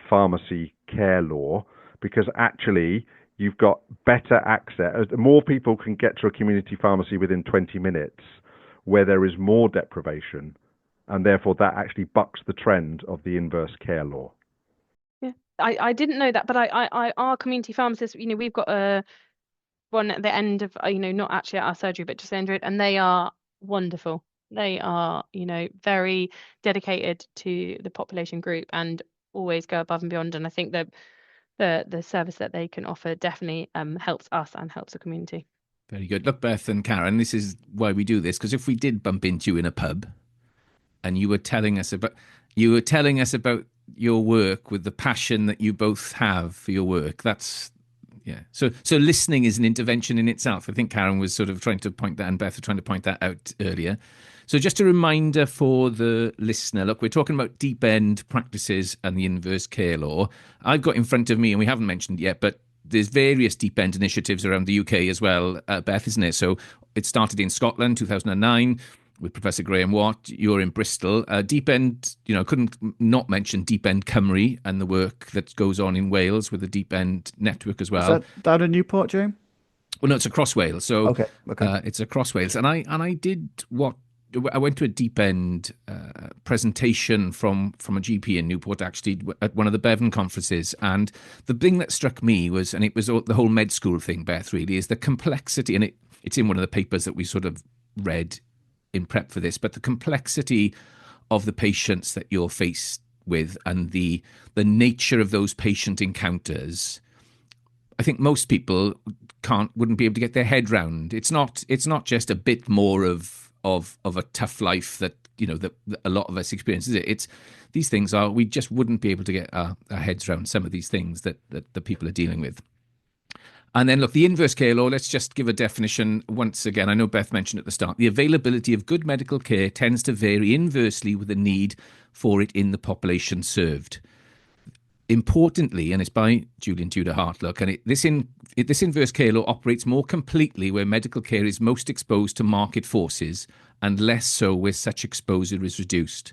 A: pharmacy care law, because actually you've got better access. More people can get to a community pharmacy within 20 minutes where there is more deprivation, and therefore that actually bucks the trend of the inverse care law.
D: Yeah, I didn't know that, but our community pharmacists, we've got one at the end of, not actually at our surgery, but just the end of it, and they are wonderful. They are, very dedicated to the population group and always go above and beyond. And I think that the service that they can offer definitely helps us and helps the community.
C: Very good. Look, Beth and Karen, this is why we do this, because if we did bump into you in a pub and you were telling us about your work with the passion that you both have for your work, that's So listening is an intervention in itself. I think Karen was sort of trying to point that, and Beth was trying to point that out earlier. So just a reminder for the listener, look, we're talking about deep end practices and the inverse care law. I've got in front of me, and we haven't mentioned yet, but there's various deep end initiatives around the UK as well, Beth, isn't it? So it started in Scotland, 2009, with Professor Graham Watt. You're in Bristol. Deep End, couldn't not mention Deep End Cymru and the work that goes on in Wales with the Deep End network as well.
B: Is that down in Newport, James?
C: Well, no, it's across Wales. So
B: okay.
C: It's across Wales. And I went to a Deep End presentation from a GP in Newport, actually, at one of the Bevan conferences. And the thing that struck me was, and it was the whole med school thing, Beth, really, is the complexity. And it's in one of the papers that we sort of read in prep for this, but the complexity of the patients that you're faced with and the nature of those patient encounters, I think most people wouldn't be able to get their head round. It's not just a bit more of a tough life that that a lot of us experience, is it? It's these things we just wouldn't be able to get our heads around some of these things that the people are dealing with. And then, look, the inverse care law, let's just give a definition once again. I know Beth mentioned at the start, the availability of good medical care tends to vary inversely with the need for it in the population served. Importantly, and it's by Julian Tudor Hart, look, and this inverse care law operates more completely where medical care is most exposed to market forces and less so where such exposure is reduced.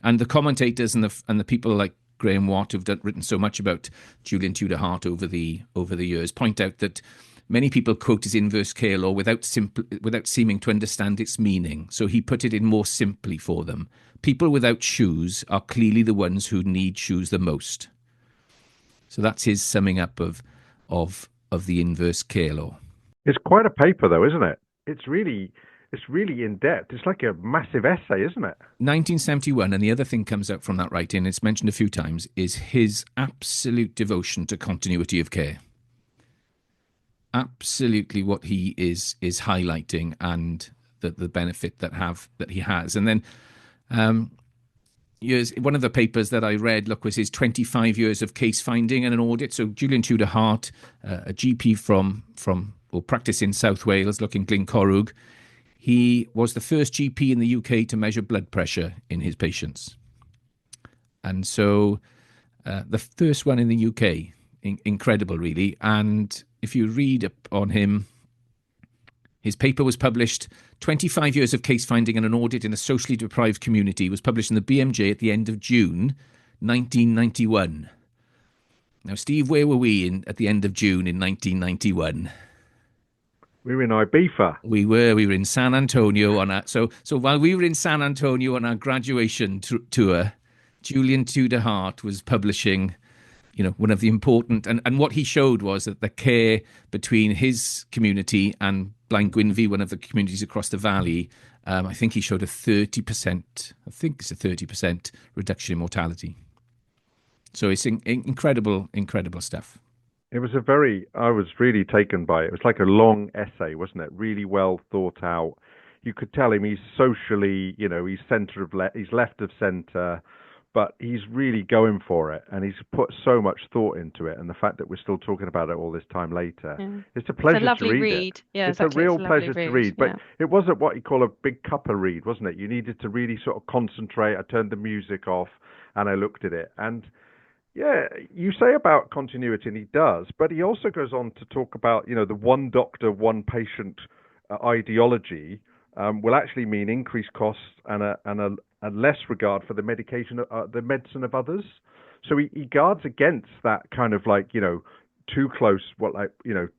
C: And the commentators and the people like Graham Watt, who've written so much about Julian Tudor Hart over the years, point out that many people quote his inverse care law without seeming to understand its meaning. So he put it in more simply for them. People without shoes are clearly the ones who need shoes the most. So that's his summing up of the inverse care law.
A: It's quite a paper, though, isn't it? It's really in depth. It's like a massive essay, isn't it?
C: 1971, and the other thing comes out from that writing, it's mentioned a few times, is his absolute devotion to continuity of care. Absolutely what he is highlighting, and the benefit that he has. And then one of the papers that I read, look, was his 25 years of case finding and an audit. So Julian Tudor Hart, a GP from practice in South Wales, look in Glencorrwg. He was the first GP in the UK to measure blood pressure in his patients. And so the first one in the UK, incredible, really. And if you read on him, his paper was published, 25 years of case finding and an audit in a socially deprived community, was published in the BMJ at the end of June 1991. Now, Steve, where were we at the end of June in 1991?
A: We were in Ibiza.
C: We were in San Antonio so while we were in San Antonio on our graduation tour, Julian Tudor Hart was publishing, one of the important, and what he showed was that the care between his community and Blaen Gwynfi, one of the communities across the valley, I think he showed a 30% reduction in mortality. So it's incredible stuff.
A: It was I was really taken by it. It was like a long essay, wasn't it? Really well thought out. You could tell him he's socially, he's he's left of centre, but he's really going for it, and he's put so much thought into it. And the fact that we're still talking about it all this time later, it's a pleasure to read it.
D: Yeah,
A: it's
D: exactly.
A: a real pleasure to read. But it wasn't what you call a big cuppa read, wasn't it? You needed to really sort of concentrate. I turned the music off and I looked at it. And yeah, you say about continuity, and he does, but he also goes on to talk about, the one doctor, one patient ideology will actually mean increased costs and a less regard for the medicine of others. So he guards against that kind of too close,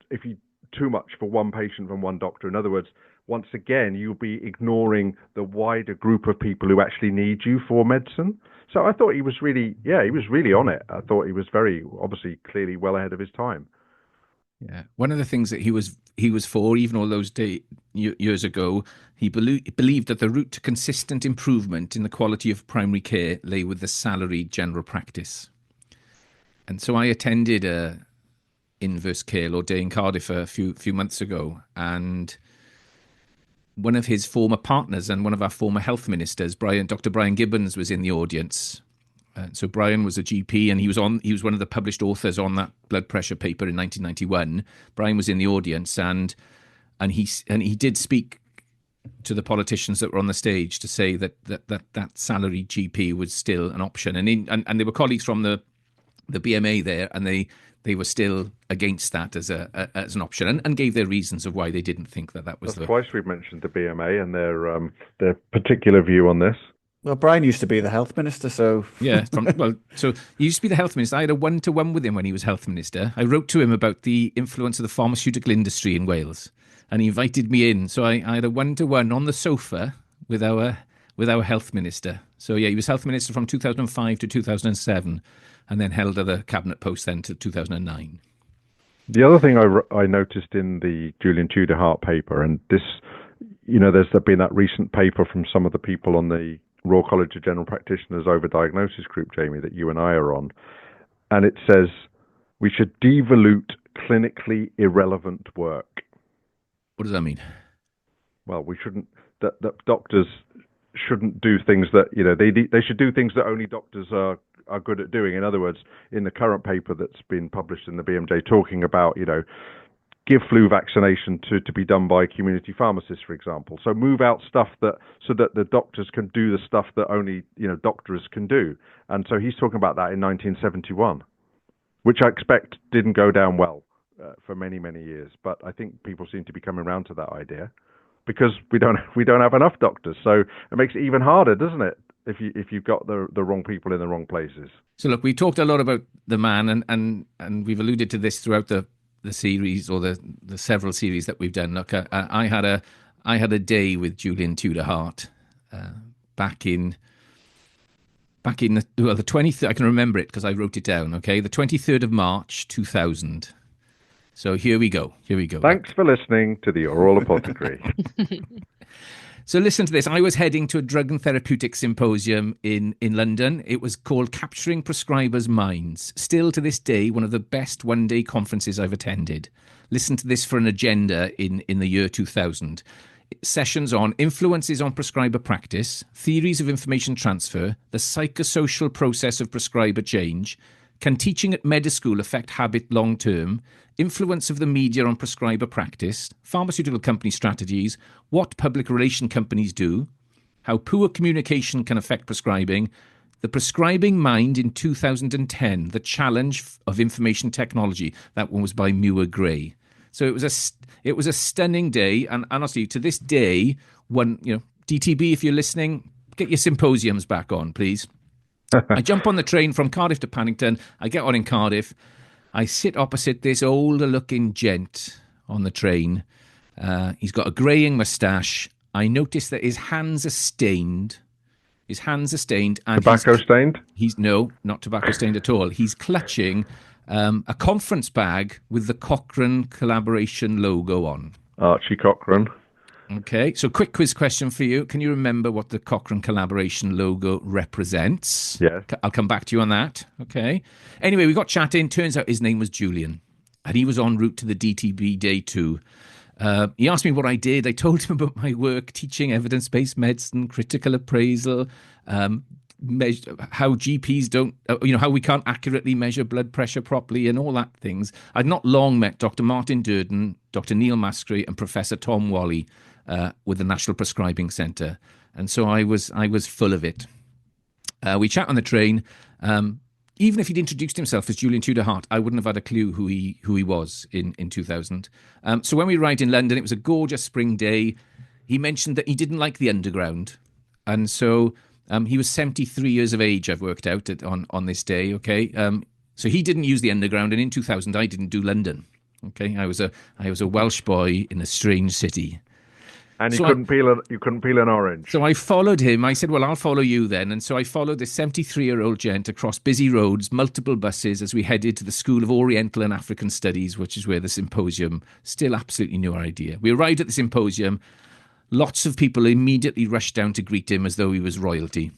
A: if you too much for one patient from one doctor. In other words, once again, you'll be ignoring the wider group of people who actually need you for medicine. So I thought he was really on it. I thought he was very, obviously, clearly well ahead of his time.
C: Yeah, one of the things that he was for, even all those years ago, he believed that the route to consistent improvement in the quality of primary care lay with the salaried general practice. And so I attended a inverse care law day in Cardiff a few months ago, and one of his former partners and one of our former health ministers, Dr. Brian Gibbons, was in the audience. So Brian was a GP, and he was one of the published authors on that blood pressure paper in 1991. Brian was in the audience, and he did speak to the politicians that were on the stage to say that salaried GP was still an option, and there were colleagues from the BMA there, and they were still against that as an option, and gave their reasons of why they didn't think that was.
A: Twice we've mentioned the BMA and their particular view on this.
B: Well, Brian used to be the health minister, so
C: yeah. So he used to be the health minister. I had a 1-to-1 with him when he was health minister. I wrote to him about the influence of the pharmaceutical industry in Wales, and he invited me in. So I had a 1-to-1 on the sofa with our health minister. So yeah, he was health minister from 2005 to 2007, and then held other cabinet posts then to 2009.
A: The other thing I noticed in the Julian Tudor Hart paper, and this, there's been that recent paper from some of the people on the Royal College of General Practitioners Overdiagnosis group, Jamie, that you and I are on, and it says we should devolute clinically irrelevant work.
C: What does that mean?
A: Well, we shouldn't. That doctors shouldn't do things that they should do things that only doctors are good at doing. In other words, in the current paper that's been published in the BMJ, talking about give flu vaccination to be done by community pharmacists, for example. So move out stuff so that the doctors can do the stuff that only doctors can do. And so he's talking about that in 1971, which I expect didn't go down well for many, many years. But I think people seem to be coming around to that idea because we don't have enough doctors. So it makes it even harder, doesn't it? If you've got the wrong people in the wrong places. So
C: look, we talked a lot about the man, and we've alluded to this throughout the series or the several series that we've done. Look, I had a day with Julian Tudor Hart back in the 23rd. I can remember it because I wrote it down. Okay, the 23rd of March 2000. So here we go.
A: Thanks for listening to the Aural Apothecary.
C: So listen to this. I was heading to a drug and therapeutic symposium in London. It was called Capturing Prescribers' Minds. Still to this day, one of the best one-day conferences I've attended. Listen to this for an agenda in the year 2000. Sessions on influences on prescriber practice, theories of information transfer, the psychosocial process of prescriber change, can teaching at med school affect habit long-term, influence of the media on prescriber practice, pharmaceutical company strategies, what public relation companies do, how poor communication can affect prescribing, the prescribing mind in 2010, the challenge of information technology. That one was by Muir Gray. So it was a stunning day, and honestly, to this day, DTB, if you're listening, get your symposiums back on, please. I jump on the train from Cardiff to Paddington. I get on in Cardiff. I sit opposite this older-looking gent on the train. He's got a greying moustache. I notice that his hands are stained. And
A: tobacco stained?
C: No, not tobacco stained at all. He's clutching a conference bag with the Cochrane collaboration logo on.
A: Archie Cochrane.
C: Okay, so quick quiz question for you. Can you remember what the Cochrane collaboration logo represents?
A: Yes.
C: I'll come back to you on that. Okay. Anyway, we got chatting. Turns out his name was Julian, and he was en route to the DTB day 2. He asked me what I did. I told him about my work teaching evidence-based medicine, critical appraisal, how GPs don't, how we can't accurately measure blood pressure properly and all that things. I'd not long met Dr. Martin Durden, Dr. Neil Mascray and Professor Tom Wally with the National Prescribing Centre. And so I was full of it. We chat on the train. Even if he'd introduced himself as Julian Tudor Hart, I wouldn't have had a clue who he was in 2000. So when we arrived in London, it was a gorgeous spring day. He mentioned that he didn't like the underground. And so he was 73 years of age, I've worked out on this day, okay? So he didn't use the underground, and in 2000, I didn't do London, okay? I was a Welsh boy in a strange city.
A: And you
C: So
A: couldn't peel an orange.
C: So I followed him. I said, well, I'll follow you then. And so I followed this 73-year-old gent across busy roads, multiple buses, as we headed to the School of Oriental and African Studies, which is where the symposium, still absolutely no idea. We arrived at the symposium. Lots of people immediately rushed down to greet him as though he was royalty.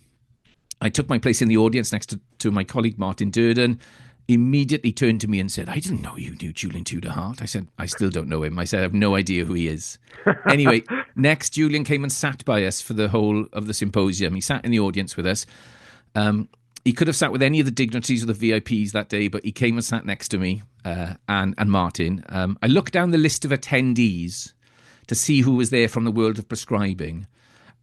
C: I took my place in the audience next to my colleague Martin Durden, immediately turned to me and said, I didn't know you knew Julian Tudor Hart. I said, I still don't know him. I said, I have no idea who he is. Anyway, next, Julian came and sat by us for the whole of the symposium. He sat in the audience with us. He could have sat with any of the dignitaries or the VIPs that day, but he came and sat next to me and Martin. I looked down the list of attendees to see who was there from the world of prescribing.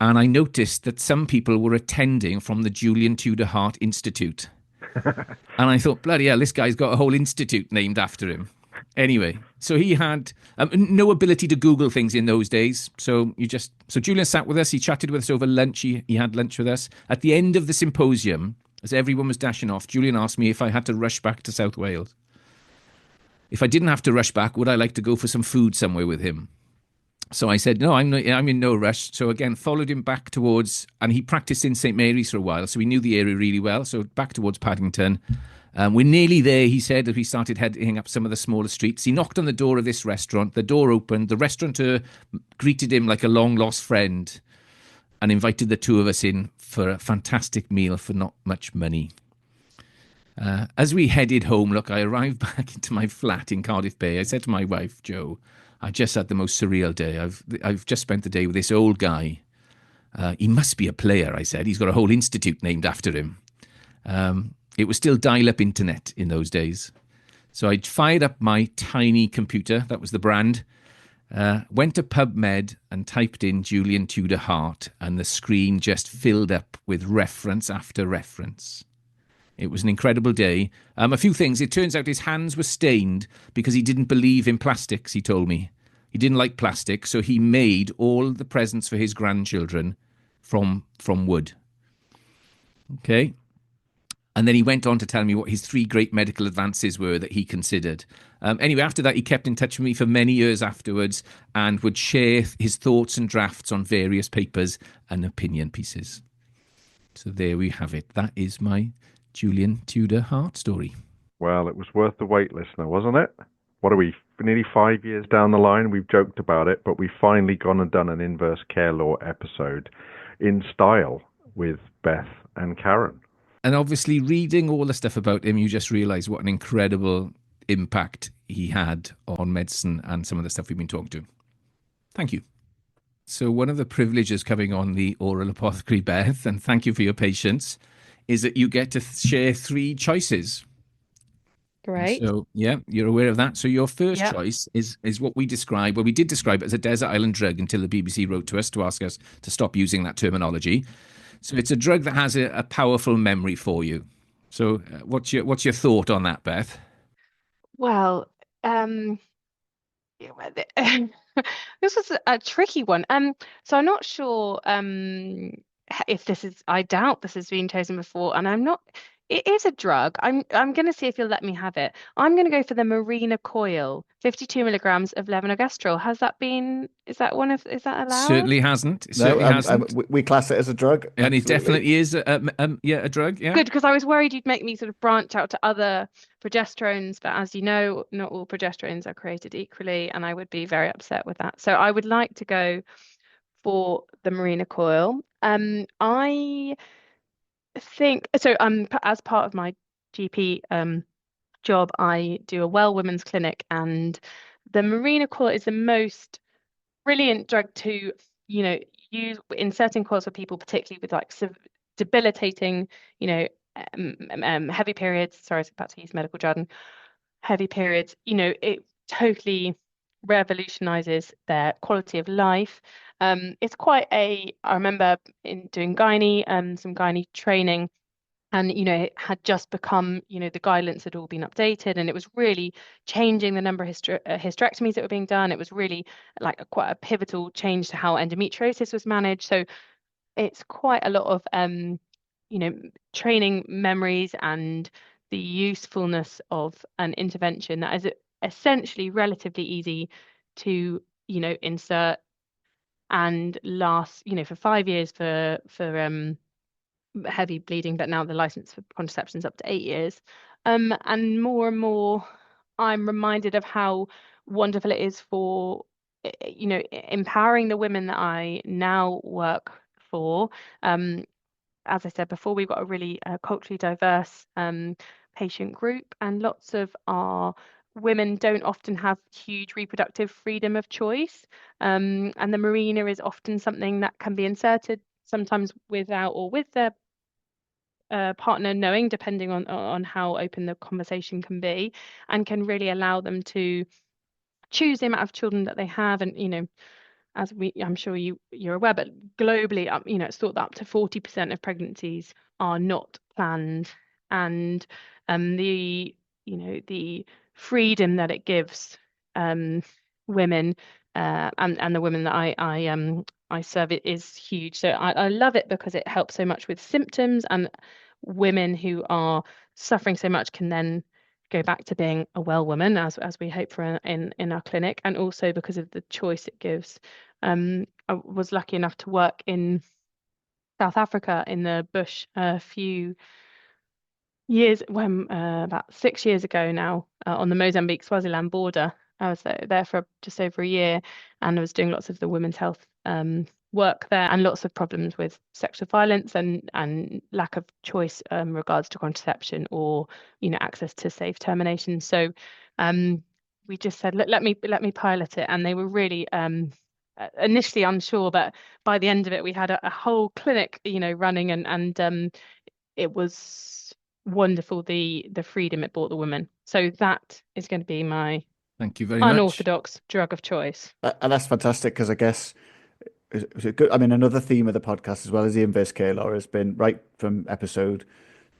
C: And I noticed that some people were attending from the Julian Tudor Hart Institute. And I thought, bloody hell, this guy's got a whole institute named after him. Anyway, so he had no ability to Google things in those days. So Julian sat with us. He chatted with us over lunch. He had lunch with us. At the end of the symposium, as everyone was dashing off, Julian asked me if I had to rush back to South Wales. If I didn't have to rush back, would I like to go for some food somewhere with him? So I said, no, I'm in no rush. So again, followed him back towards, and he practiced in St. Mary's for a while, so he knew the area really well. So back towards Paddington. We're nearly there, he said, as we started heading up some of the smaller streets. He knocked on the door of this restaurant. The door opened. The restaurateur greeted him like a long-lost friend and invited the two of us in for a fantastic meal for not much money. As we headed home, look, I arrived back into my flat in Cardiff Bay. I said to my wife, Jo, I just had the most surreal day. I've just spent the day with this old guy. He must be a player, I said. He's got a whole institute named after him. It was still dial-up internet in those days. So I fired up my tiny computer. That was the brand. Went to PubMed and typed in Julian Tudor Hart, and the screen just filled up with reference after reference. It was an incredible day. A few things. It turns out his hands were stained because he didn't believe in plastics, he told me. He didn't like plastic, so he made all the presents for his grandchildren from wood. Okay? And then he went on to tell me what his 3 great medical advances were that he considered. Anyway, after that, he kept in touch with me for many years afterwards and would share his thoughts and drafts on various papers and opinion pieces. So there we have it. That is my Julian Tudor Hart story.
A: Well, it was worth the wait, listener, wasn't it? What are we, nearly 5 years down the line? We've joked about it, but we've finally gone and done an inverse care law episode in style with Beth and Karen.
C: And obviously, reading all the stuff about him, you just realise what an incredible impact he had on medicine and some of the stuff we've been talking to. Thank you. So one of the privileges coming on the Aural Apothecary, Beth, and thank you for your patience, is that you get to share 3 choices.
D: Great.
C: So, yeah, you're aware of that. So your first choice is what we describe. Well, we did describe it as a desert island drug until the BBC wrote to us to ask us to stop using that terminology. So it's a drug that has a powerful memory for you. So what's your thought on that, Beth?
D: Well, this was a tricky one. So I'm not sure if this is. I doubt this has been chosen before, and I'm not. It is a drug. I'm going to see if you'll let me have it. I'm going to go for the Marina Coil, 52 milligrams of levonorgestrel. Is that allowed?
C: Certainly hasn't. Hasn't.
B: We class it as a drug.
C: And
B: absolutely.
C: it definitely is a drug. Yeah.
D: Good, because I was worried you'd make me sort of branch out to other progesterones, but as you know, not all progesterones are created equally, and I would be very upset with that. So I would like to go for the Marina Coil. I think so. As part of my GP job, I do a well women's clinic, and the Marina Coil is the most brilliant drug to use in certain coils for people, particularly with like debilitating heavy periods. Sorry, I was about to use medical jargon. Heavy periods. It totally revolutionizes their quality of life. It's quite I remember in doing some gynae training, and it had just become, the guidelines had all been updated, and it was really changing the number of hysterectomies that were being done. It was really like quite a pivotal change to how endometriosis was managed. So it's quite a lot of training memories and the usefulness of an intervention that is essentially relatively easy to insert and lasts, for 5 years for heavy bleeding, but now the license for contraception is up to 8 years. And more, I'm reminded of how wonderful it is for, empowering the women that I now work for. As I said before, we've got a really culturally diverse patient group, and lots of our women don't often have huge reproductive freedom of choice. And the marina is often something that can be inserted, sometimes without or with their partner knowing, depending on how open the conversation can be, and can really allow them to choose the amount of children that they have. And as I'm sure you're aware, but globally, it's thought that up to 40% of pregnancies are not planned, and the freedom that it gives women and the women that I serve, it is huge. So I love it because it helps so much with symptoms, and women who are suffering so much can then go back to being a well woman, as we hope for in our clinic, and also because of the choice it gives. I was lucky enough to work in South Africa in the bush a few years, about 6 years ago now, on the Mozambique-Swaziland border. I was there for just over a year, and I was doing lots of the women's health work there, and lots of problems with sexual violence and lack of choice in regards to contraception or access to safe termination. So we just said, let me pilot it, and they were really initially unsure, but by the end of it we had a whole clinic running, and it was wonderful, the freedom it brought the women. So that is going to be my
C: thank you very much.
D: Unorthodox drug of choice.
B: And that's fantastic, because I guess is it good? I mean, another theme of the podcast, as well as the inverse care law, has been right from episode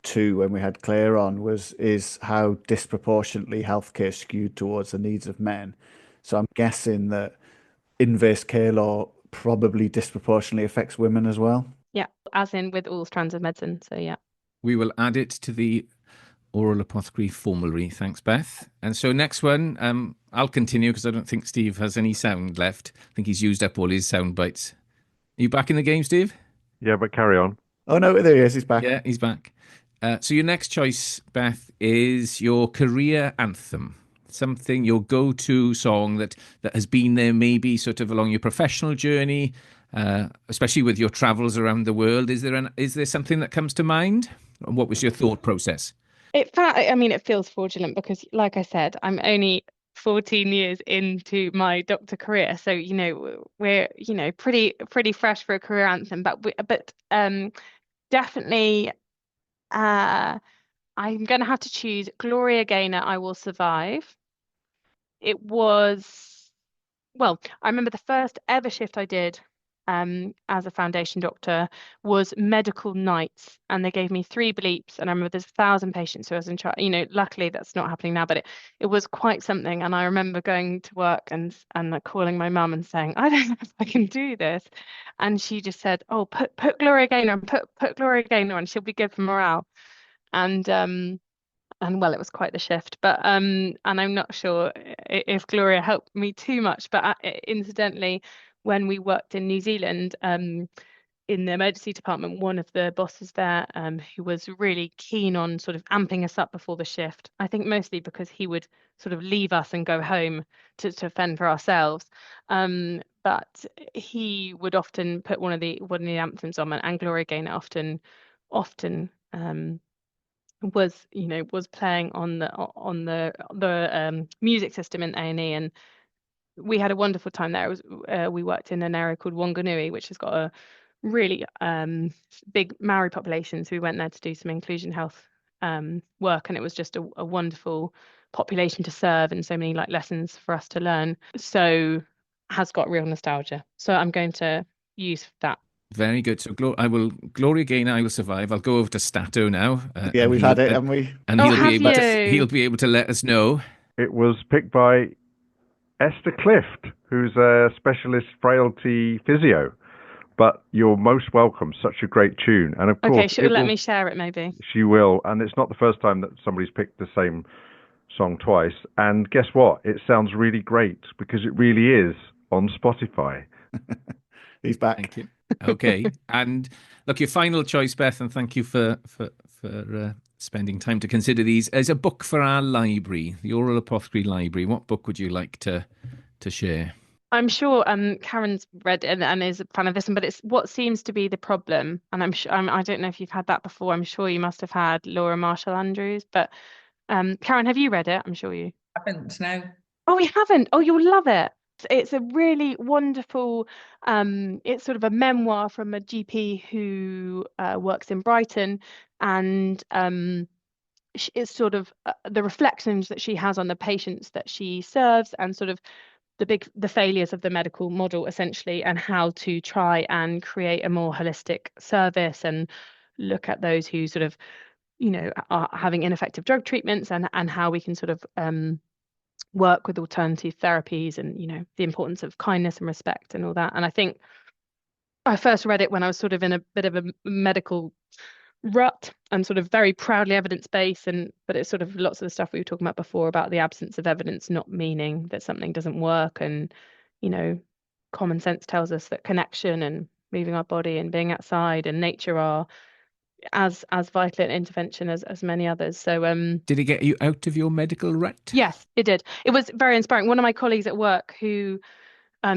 B: 2 when we had Claire on, is how disproportionately healthcare skewed towards the needs of men. So I'm guessing that inverse care law probably disproportionately affects women as well.
D: Yeah, as in with all strands of medicine. So yeah.
C: We will add it to the Aural Apothecary formulary. Thanks, Beth. And so next one, I'll continue because I don't think Steve has any sound left. I think he's used up all his sound bites. Are you back in the game, Steve?
A: Yeah, but carry on.
B: Oh, no, there he is. He's back.
C: Yeah, he's back. So your next choice, Beth, is your career anthem. Something, your go-to song that has been there maybe sort of along your professional journey, especially with your travels around the world. Is there something that comes to mind? And what was your thought process?
D: It feels fraudulent because, like I said, I'm only 14 years into my doctor career, so we're pretty fresh for a career anthem. But definitely, I'm going to have to choose Gloria Gaynor, "I Will Survive." It was, well, I remember the first ever shift I did as a foundation doctor was medical nights, and they gave me 3 bleeps, and I remember there's 1,000 patients who I was in charge. Luckily that's not happening now, but it was quite something. And I remember going to work and calling my mum and saying, I don't know if I can do this, and she just said, oh, put Gloria Gaynor and put Gloria Gaynor on, she'll be good for morale. And well, it was quite the shift, but and I'm not sure if Gloria helped me too much, but incidentally, when we worked in New Zealand, in the emergency department, one of the bosses there, who was really keen on sort of amping us up before the shift, I think mostly because he would sort of leave us and go home to fend for ourselves, but he would often put one of the anthems on, and Gloria Gaynor often was playing on the music system in A&E, and we had a wonderful time there. We worked in an area called Wanganui, which has got a really big Maori population, so we went there to do some inclusion health work, and it was just a wonderful population to serve, and so many lessons for us to learn. So has got real nostalgia, so I'm going to use that.
C: Very good. So Gloria Gaynor, "I Will Survive." I'll go over to Stato now.
B: Yeah, we've had it, haven't we?
C: And he'll be able to let us know.
A: It was picked by Esther Clift, who's a specialist frailty physio. But you're most welcome. Such a great tune. And of course,
D: okay, she'll let me share it maybe.
A: She will. And it's not the first time that somebody's picked the same song twice. And guess what? It sounds really great because it really is on Spotify.
B: He's back.
C: Thank you. Okay. And look, your final choice, Beth, and thank you for spending time to consider these, is a book for our library, the Aural Apothecary Library. What book would you like to share?
D: I'm sure Karen's read it and is a fan of this one, but it's What Seems to Be the Problem. And I'm sure I don't know if you've had that before. I'm sure you must have had Laura Marshall Andrews, but Karen, have you read it? I'm sure you
E: Haven't, no.
D: Oh, you haven't? Oh, you'll love it. It's a really wonderful, it's sort of a memoir from a GP who works in Brighton, and it's sort of the reflections that she has on the patients that she serves, and sort of the failures of the medical model essentially, and how to try and create a more holistic service and look at those who sort of, are having ineffective drug treatments, and how we can sort of work with alternative therapies, and the importance of kindness and respect and all that. And I think I first read it when I was sort of in a bit of a medical rut and sort of very proudly evidence-based, but it's sort of lots of the stuff we were talking about before about the absence of evidence not meaning that something doesn't work, and common sense tells us that connection and moving our body and being outside and nature are as vital an intervention as many others. So
C: did it get you out of your medical rut?
D: Yes, it did. It was very inspiring. One of my colleagues at work, who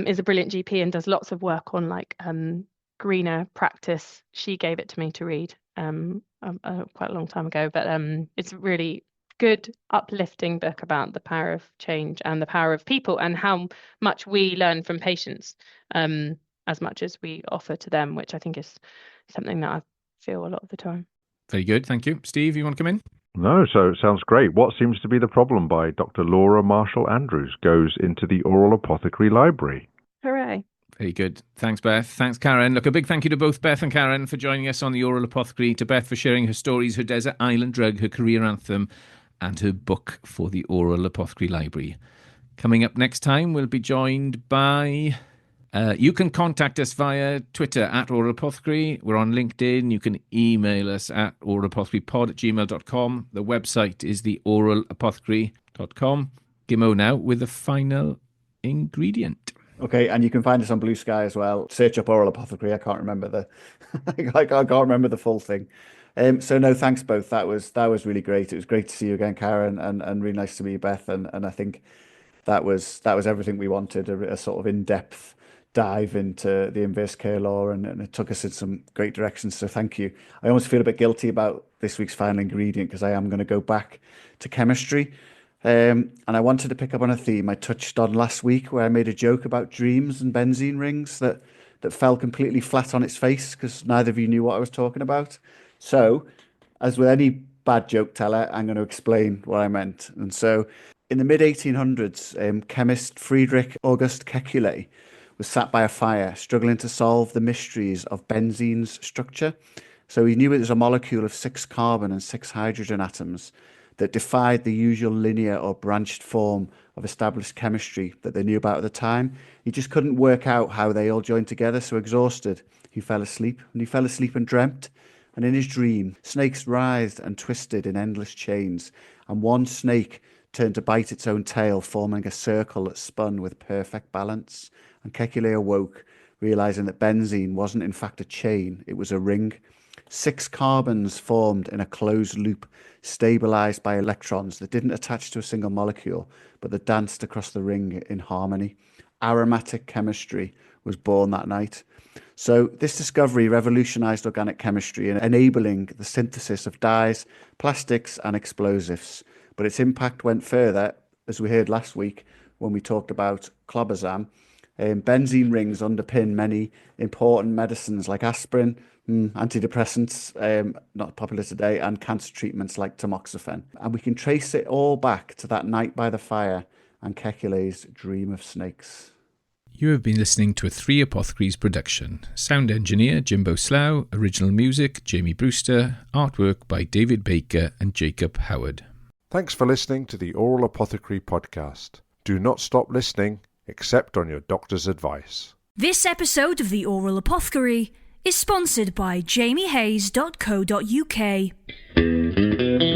D: is a brilliant GP and does lots of work on like greener practice, she gave it to me to read quite a long time ago, but it's a really good, uplifting book about the power of change and the power of people, and how much we learn from patients as much as we offer to them, which I think is something that I feel a lot of the time.
C: Very good, thank you. Steve, you want to come in?
A: No, so it sounds great. What Seems to Be the Problem by Dr. Laura Marshall Andrews goes into the Aural Apothecary Library.
D: Hooray.
C: Very good. Thanks, Beth. Thanks, Karen. Look, a big thank you to both Beth and Karen for joining us on the Aural Apothecary, to Beth for sharing her stories, her desert island drug, her career anthem, and her book for the Aural Apothecary Library. Coming up next time, we'll be joined by... you can contact us via Twitter at Aural Apothecary. We're on LinkedIn. You can email us at auralapothecarypod@gmail.com. The website is the auralapothecary.com. Gimo now with the final ingredient.
B: Okay, and you can find us on Blue Sky as well. Search up Aural Apothecary. I can't remember the I can't remember the full thing. So no, thanks both. That was really great. It was great to see you again, Karen, and really nice to meet you, Beth. And I think that was everything we wanted, a sort of in-depth dive into the inverse care law, and it took us in some great directions. So thank you. I almost feel a bit guilty about this week's final ingredient, because I am going to go back to chemistry. And I wanted to pick up on a theme I touched on last week, where I made a joke about dreams and benzene rings that fell completely flat on its face because neither of you knew what I was talking about. So, as with any bad joke teller, I'm going to explain what I meant. And so, in the mid-1800s, chemist Friedrich August Kekule was sat by a fire, struggling to solve the mysteries of benzene's structure. So he knew it was a molecule of 6 carbon and 6 hydrogen atoms that defied the usual linear or branched form of established chemistry that they knew about at the time. He just couldn't work out how they all joined together, so exhausted, he fell asleep. And he fell asleep and dreamt. And in his dream, snakes writhed and twisted in endless chains, and one snake turned to bite its own tail, forming a circle that spun with perfect balance. And Kekule awoke, realizing that benzene wasn't in fact a chain, it was a ring. 6 carbons formed in a closed loop, stabilized by electrons that didn't attach to a single molecule, but that danced across the ring in harmony. Aromatic chemistry was born that night. So this discovery revolutionized organic chemistry, and enabling the synthesis of dyes, plastics, and explosives. But its impact went further, as we heard last week when we talked about clobazam. Benzene rings underpin many important medicines like aspirin, antidepressants, not popular today, and cancer treatments like tamoxifen. And we can trace it all back to that night by the fire and Kekule's dream of snakes.
C: You have been listening to a 3 Apothecaries production. Sound engineer Jimbo Slough, original music Jamie Brewster, artwork by David Baker and Jacob Howard.
A: Thanks for listening to the Aural Apothecary podcast. Do not stop listening, except on your doctor's advice.
F: This episode of the Aural Apothecary is sponsored by jamiehayes.co.uk.